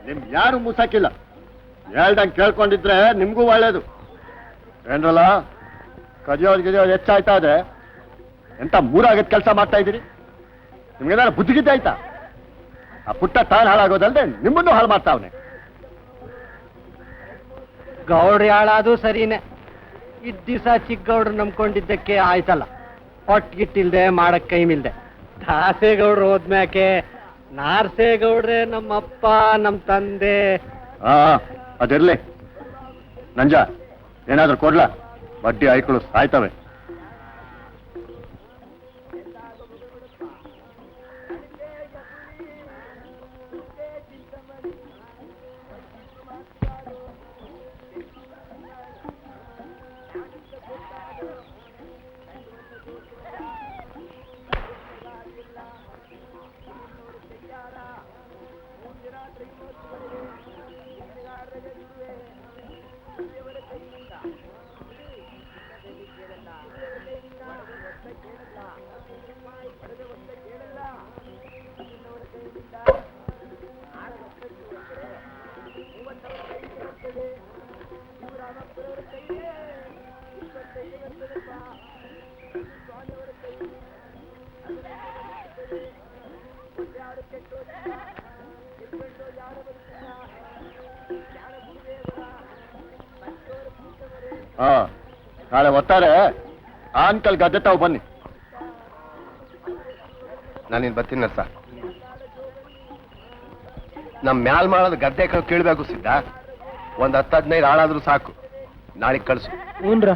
Speaker 9: ನಿಮ್ ಯಾರು ಮುಸಾಕಿಲ್ಲ. ಹೇಳ್ದಂಗೆ ಕೇಳ್ಕೊಂಡಿದ್ರೆ ನಿಮ್ಗೂ ಒಳ್ಳೇದು. ಏನ್ರಲ್ಲ, ಕದಿಯೋರು ಹೆಚ್ಚಾಯ್ತಾ ಇದೆ. ಎಂತ ಮೂರಾಗತ್ ಕೆಲಸ ಮಾಡ್ತಾ ಇದ್ದೀರಿ? ನಿಮ್ಗೇನಾರು ಬುದ್ಧಿಗಿದ್ದೆ ಆಯ್ತಾ? ಆ ಪುಟ್ಟ ತಾನು ಹಾಳಾಗೋದಲ್ದೆ ನಿಮ್ಮನ್ನು ಹಾಳು ಮಾಡ್ತಾವನೆ.
Speaker 7: ಗೌಡ್ರಿ ಹಾಳಾದು ಸರಿನೇ. ಇದ್ ದಿವಸ ಚಿಕ್ಕ ಗೌಡ್ರು ನಂಬ್ಕೊಂಡಿದ್ದಕ್ಕೆ ಆಯ್ತಲ್ಲ. ಹೊಟ್ಗಿಟ್ಟಿಲ್ದೆ ಮಾಡಕ್ ಕೈಮಿಲ್ದೆ. ದಾಸೇಗೌಡ್ರು ಹೋದ್ಮ್ಯಾಕೆ ನಾರ್ಸೇಗೌಡ್ರೆ ನಮ್ಮಪ್ಪ ನಮ್ ತಂದೆ.
Speaker 9: ಅದಿರ್ಲಿ. ನಂಜ ಏನಾದ್ರೂ ಕೊಡ್ಲಾ? ಬಡ್ಡಿ ಐಕಳು ಸಾಯ್ತವೆ. ನಾಳೆ ಒತ್ತಾರೆ ಆನ್ಕಲ್ ಗದ್ದೆ ತಾವು ಬನ್ನಿ. ನಾನಿನ್ ಬರ್ತೀನಿ ನರ್ಸ. ನಮ್ ಮ್ಯಾಲ್ ಮಾಡೋದು ಗದ್ದೆ ಕೀಳ್ಬೇಕು ಸಿದ್ಧ. ಒಂದ್ 10-15 ಆಳಾದ್ರೂ ಸಾಕು. ನಾಳೆಗ್ ಕಳ್ಸು.
Speaker 1: ಹ್ಞೂನ್ರ.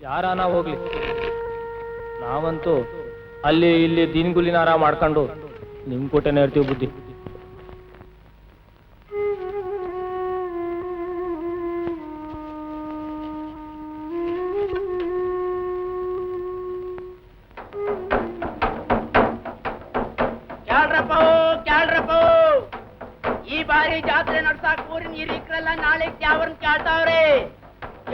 Speaker 1: ಯಾರಾನ ಹೋಗ್ಲಿ, ನಾವಂತೂ ಅಲ್ಲಿ ಇಲ್ಲಿ ದೀನ್ಗುಲಿನಾರ ಮಾಡ್ಕೊಂಡು ನಿಮ್ ಕೋಟೆನೇ ಇರ್ತೀವಿ ಬುದ್ಧಿ.
Speaker 5: ಕ್ಯಾಳ್ರಪ್ಪ ಈ ಬಾರಿ ಜಾತ್ರೆ ನಡ್ಸಾಕ್ ಊರಿನ ಹಿರಿಕರೆಲ್ಲ ನಾಳೆ ತ್ಯಾವರ್ನ್ ಕೇಳ್ತಾವ್ರೆ.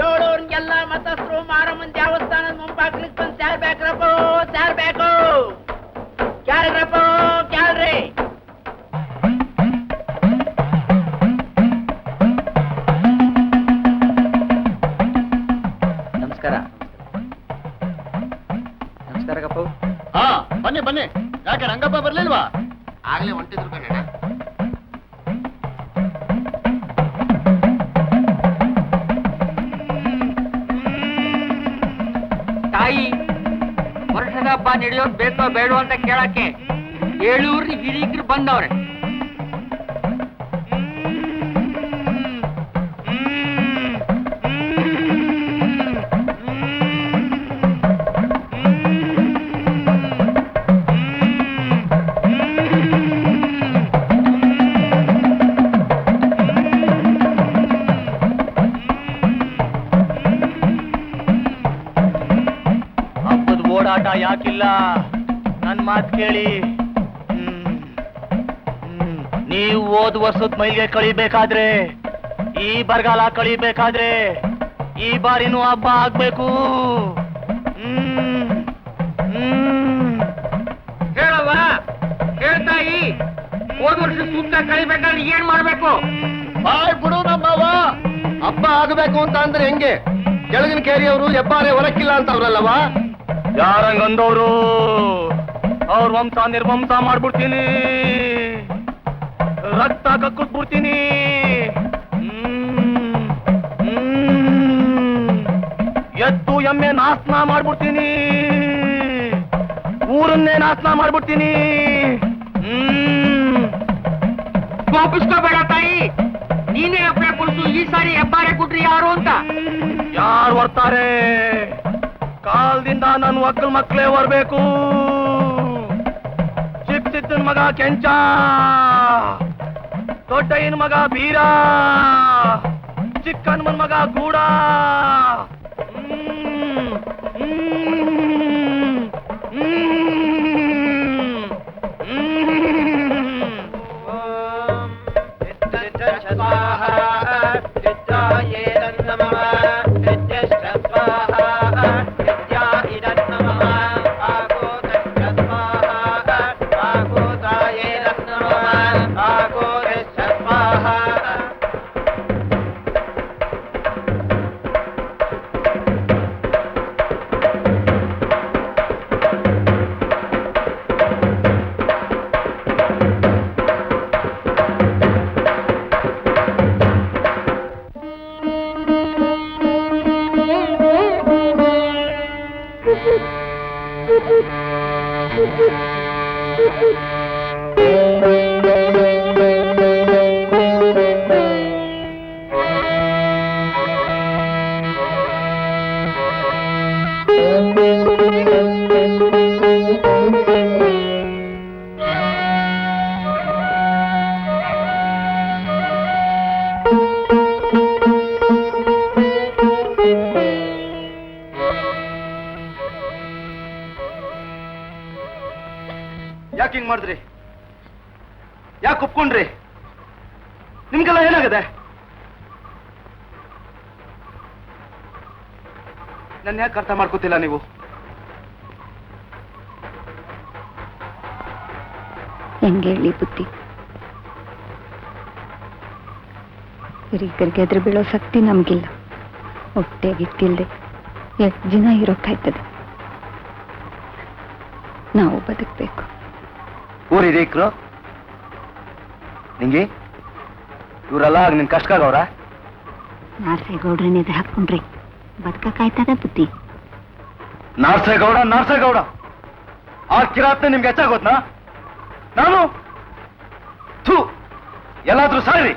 Speaker 5: ಏಳೂರ್ಗೆಲ್ಲ ಮತಸ್ಥರು ಮಾರಮ್ಮನ್ ದೇವಸ್ಥಾನದ ಮುಂಬಾಗ್ಲಿಕ್ ಬಂದ್ ಸೇರ್ಬೇಕು. ಕ್ಯಾಳ್ರಿ.
Speaker 4: ನಮಸ್ಕಾರ. ನಮಸ್ಕಾರ ಗಪ್ಪ.
Speaker 9: ಹಾ ಬನ್ನಿ. ಯಾಕೆ ರಂಗಪ್ಪ ಬರ್ಲಿಲ್ವಾ? ಆಗ್ಲೇ ಹೊಂಟಿದ್ರು ಕಣ.
Speaker 5: ತಾಯಿ ವರ್ಷದ ಹಬ್ಬ ನಡೆಯೋದ್ ಬೇಕೋ ಬೇಡೋ ಅಂತ ಕೇಳಕ್ಕೆ 7 ಹಿರಿಕರು ಬಂದವ್ರೆ.
Speaker 1: ಓಡಾಟ ಯಾಕಿಲ್ಲ? ನನ್ ಮಾತು ಕೇಳಿ. ನೀವು ಹೋದ ವರ್ಷದ ಮೈಲಿಗೆ ಕಳಿಬೇಕಾದ್ರೆ, ಈ ಬರಗಾಲ ಕಳಿಬೇಕಾದ್ರೆ, ಈ ಬಾರಿನೂ ಹಬ್ಬ ಆಗ್ಬೇಕು.
Speaker 5: ಹೇಳವ್ವ, ಹೇಳ್ತಾಯಿ, ಹೋದ ವರ್ಷ ಸೂಕ್ತ ಕಳಿಬೇಕಾದ್ರೆ ಏನ್ ಮಾಡ್ಬೇಕು?
Speaker 9: ಬಾಯ್ ಬಿಡು ನಮ್ಮವ್ವ. ಹಬ್ಬ ಆಗಬೇಕು ಅಂತ ಅಂದ್ರೆ ಹೆಂಗೆ? ಕೆಳಗಿನ ಕೇರಿಯವರು ಹೆಬ್ಬಾರೆ ಹೊರಕ್ಕಿಲ್ಲ ಅಂತವ್ರಲ್ಲವಾ?
Speaker 1: ಯಾರಂಗಂದವ್ರು ಅವ್ರ ವಂಶ ನಿರ್ವಂಶ ಮಾಡ್ಬಿಡ್ತೀನಿ, ರಕ್ತ ಕಕ್ಕಿಸ್ಬಿಡ್ತೀನಿ. ಎತ್ತು ಎಮ್ಮೆ ನಾಶನ ಮಾಡ್ಬಿಡ್ತೀನಿ, ಊರನ್ನೇ ನಾಶನ ಮಾಡ್ಬಿಡ್ತೀನಿ.
Speaker 5: ಕೋಪಿಸ್ಕೋಬೇಡ ತಾಯಿ, ನೀನೇ ಅಪ್ಪಣೆ ಕೊಡ್ಸು. ಈ ಸಾರಿ ಹೆಬ್ಬಾರೆ ಕೊಟ್ರಿ ಯಾರು ಅಂತ?
Speaker 1: ಯಾರು ಬರ್ತಾರೆ? ಕಾಲದಿಂದ ನನ್ನ ಒಕ್ಕಲ್ ಮಕ್ಕಳೇ ಬರ್ಬೇಕು. ಚಿಕ್ಕನ ಮಗ ಕೆಂಚ, ದೊಡ್ಡಯ್ಯನ ಮಗ ಬೀರ, ಚಿಕ್ಕನ ಮಗ ಗೂಡ.
Speaker 4: ಯಾಕೆ ಹಿಂಗ್ ಮಾಡಿದ್ರಿ? ಯಾಕೆ ಒಪ್ಕೊಂಡ್ರಿ? ನಿಮ್ಗೆಲ್ಲ ಏನಾಗಿದೆ? ನನ್ನ ಯಾಕೆ ಅರ್ಥ ಮಾಡ್ಕೋತಿಲ್ಲ ನೀವು?
Speaker 11: ಹೆಂಗೆ ಹೇಳಿ ಬುದ್ಧಿ? ಹಿರಿಕರಿಗೆ ಎದುರು ಬೀಳೋ ಶಕ್ತಿ ನಮ್ಗಿಲ್ಲ. ಹೊಟ್ಟೆಗಿತ್ತಿಲ್ದೆ ಎಷ್ಟು ದಿನ ಇರೋಕ್ಕಾಯ್ತದೆ? ನಾವು ಬದುಕಬೇಕು.
Speaker 4: ಊರ್ ಹಿರೀಕರು ನಿಂಗೆ ಇವರೆಲ್ಲ ನಿನ್ ಕಷ್ಟಗಾಗವ್ರ?
Speaker 11: ನಾರ್ಸೇಗೌಡ್ರನ್ನ ಎದುರು ಹಾಕೊಂಡ್ರಿ ಬದುಕಕ್ಕಾಯ್ತದ ಬುದ್ಧಿ?
Speaker 4: ನಾರ್ಸೇಗೌಡ ಆ ಕಿರಾತ್ನೆ ನಿಮ್ಗೆ ಹೆಚ್ಚಾಗೋದ್ನಾ? ನಾನು ಥೂ, ಎಲ್ಲಾದ್ರೂ ಸಾರಿ.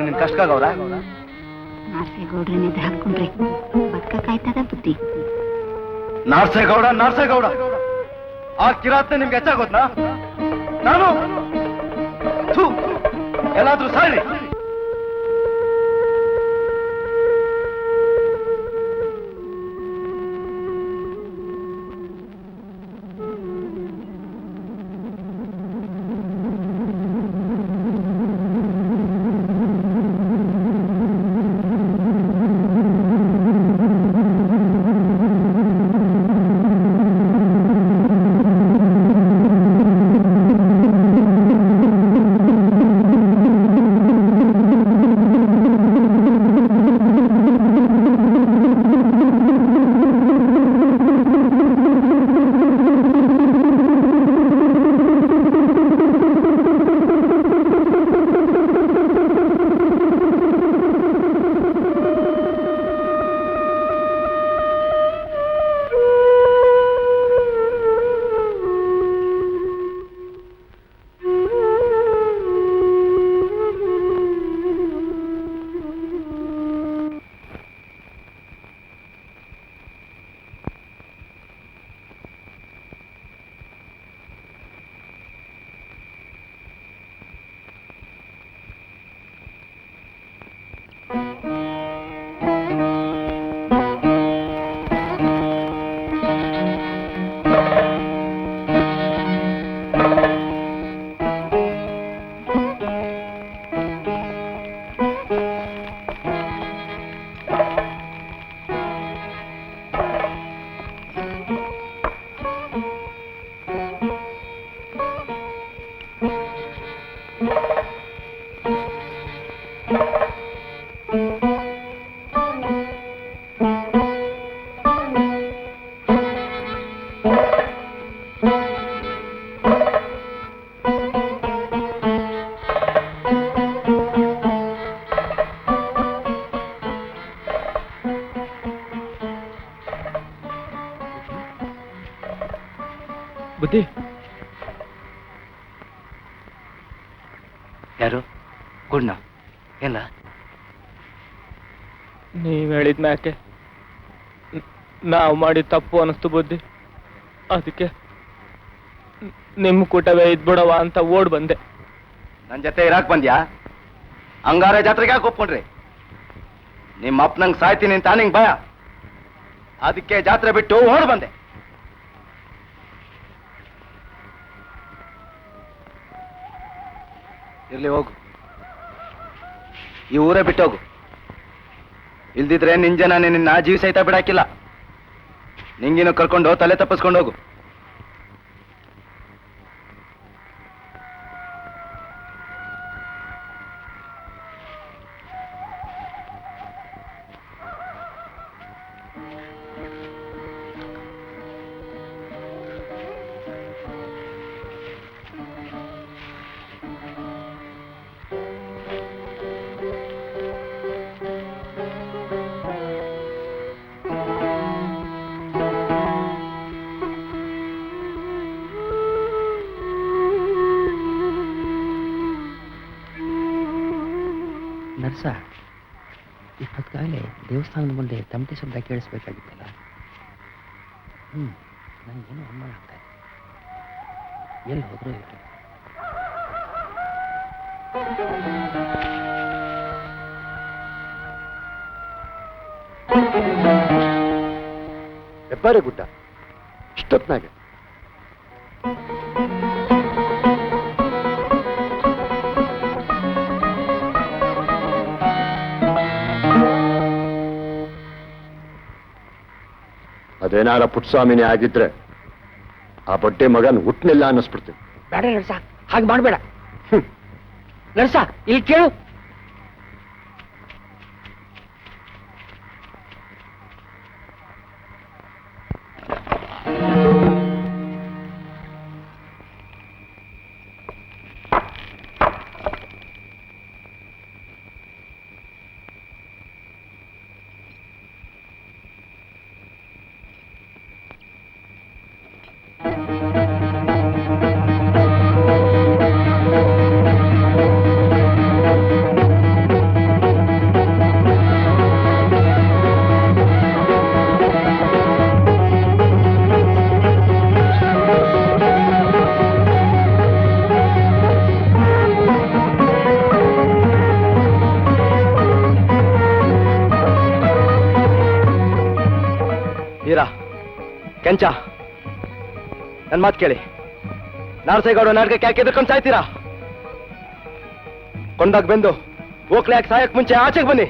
Speaker 4: ನಿನ್ ಕಷ್ಟಗಾಗವ್ರ?
Speaker 11: ನಾರ್ಸೇಗೌಡ್ರನ್ನ ಎದುರು ಹಾಕೊಂಡ್ರಿ ಬದುಕಕ್ಕಾಯ್ತದ ಬುದ್ಧಿ?
Speaker 4: ನಾರ್ಸೇಗೌಡ ಆ ಕಿರಾತ್ನೆ ನಿಮ್ಗೆ ಹೆಚ್ಚಾಗೋದ್ನಾ? ನಾನು ಥೂ, ಎಲ್ಲಾದ್ರೂ ಸಾರಿ.
Speaker 3: ಬುದ್ಧಿ
Speaker 1: ಯಾರು ಗುಣ್ಣ ಎಲ್ಲ
Speaker 3: ನೀವ್ ಹೇಳಿದ ಮ್ಯಾಕೆ ನಾವು ಮಾಡಿ ತಪ್ಪು ಅನಿಸ್ತು ಬುದ್ಧಿ. ಅದಕ್ಕೆ ನಿಮ್ ಕೂಟವೇ ಇದ್ಬಿಡವ ಅಂತ ಓಡ್ ಬಂದೆ.
Speaker 4: ನನ್ ಜೊತೆ ಇರಾಕ್ ಬಂದ್ಯಾ? ಹಂಗಾರೆ ಜಾತ್ರೆಗೆ ಯಾಕೆ ಒಪ್ಕೊಂಡ್ರಿ? ನಿಮ್ಮ ಅಪ್ಪನಂಗ್ ಸಾಯ್ತೀನಿ ಅಂತ ನಿಂಗೆ ಭಯ, ಅದಕ್ಕೆ ಜಾತ್ರೆ ಬಿಟ್ಟು ಓಡ್ ಬಂದೆ. ಇರ್ಲಿ ಹೋಗು, ಈ ಊರೇ ಬಿಟ್ಟೋಗು. ಇಲ್ದಿದ್ರೆ ನಿನ್ ಜನ ನಿನ್ನ ಜೀವ ಸಹಿತ ಬಿಡಾಕಿಲ್ಲ. ನಿಂಗಿನ ಕರ್ಕೊಂಡು ತಲೆ ತಪ್ಪಿಸ್ಕೊಂಡು ಹೋಗು.
Speaker 5: ನರ್ಸ, ಇಷ್ಟೊತ್ತಾಗಲೇ ದೇವಸ್ಥಾನದ ಮುಂದೆ ತಮಟೆ ಶಬ್ದ ಕೇಳಿಸ್ಬೇಕಾಗಿತ್ತಲ್ಲ. ನನಗೇನು ಅನುಮಾನ ಆಗ್ತಾ ಇದೆ. ಎಲ್ಲಿ ಹೋದ್ರು ಇವರು?
Speaker 9: ಹೆಬ್ಬಾರೆ ಗುಡ್ಡ ಇಷ್ಟೊತ್ನಾಗ ಅದೇನಾರ ಪುಟ್ಸ್ವಾಮಿನೇ ಆಗಿದ್ರೆ ಆ ಬಡ್ಡೆ ಮಗನ್ ಹುಟ್ಟನಿಲ್ಲ ಅನ್ನಿಸ್ಬಿಡ್ತೀನಿ.
Speaker 5: ಬೇಡ ನರ್ಸ, ಹಾಗೆ ಮಾಡಬೇಡ. ನರ್ಸ, ಇಲ್ಲಿ ಕೇಳು.
Speaker 4: ಕೆಂಚ, ನನ್ ಮಾತು ಕೇಳಿ. ನಾರಸೇಗೌಡ ನಾಟಕಕ್ಕೆ ಯಾಕೆ ಎದುರ್ಕೊಂಡು ಸಾಯ್ತೀರಾ? ಕೊಂಡಾಗ ಬೆಂದು ಓಕ್ಲೆ ಯಾಕೆ ಸಾಯಕ್ ಮುಂಚೆ ಆಚೆಗೆ ಬನ್ನಿ.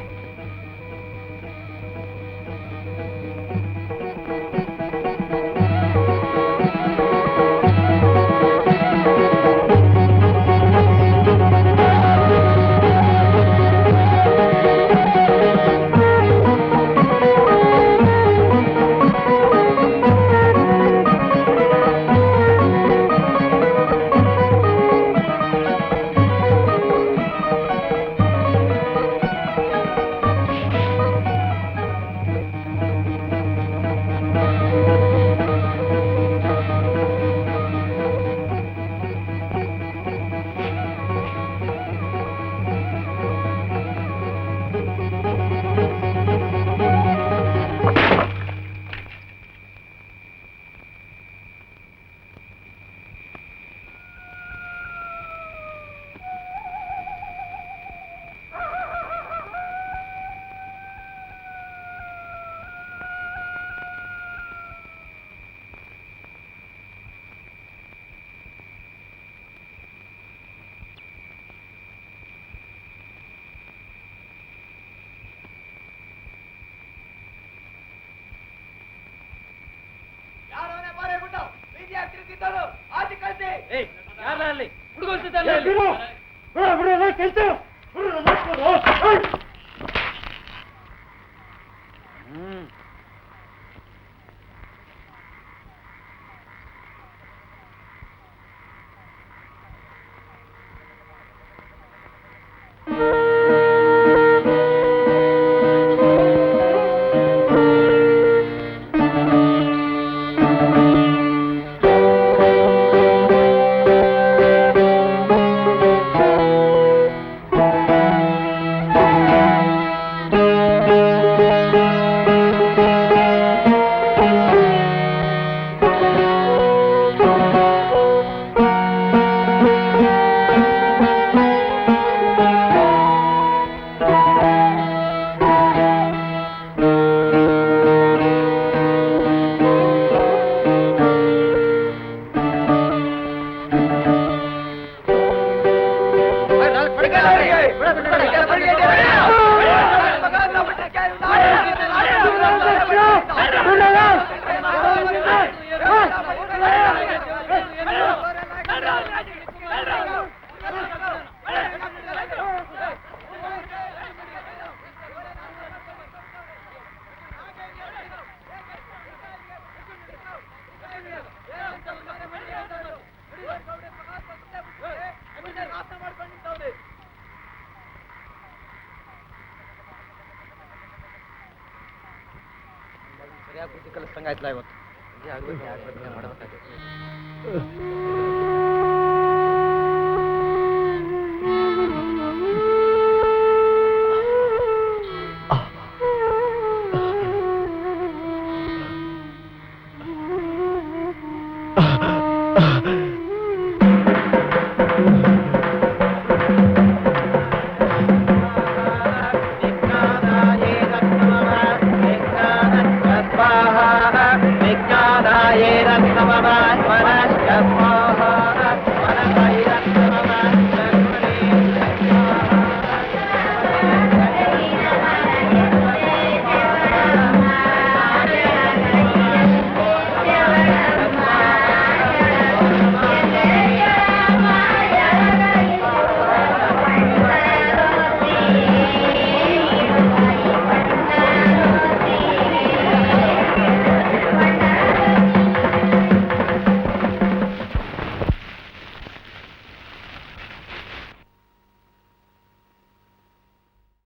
Speaker 7: ಸರಿಯಾಗಿ ಬುದ್ಧಿ ಕಲಿಸ್ದಂಗಾಯ್ತಲ್ಲ ಇವತ್ತು.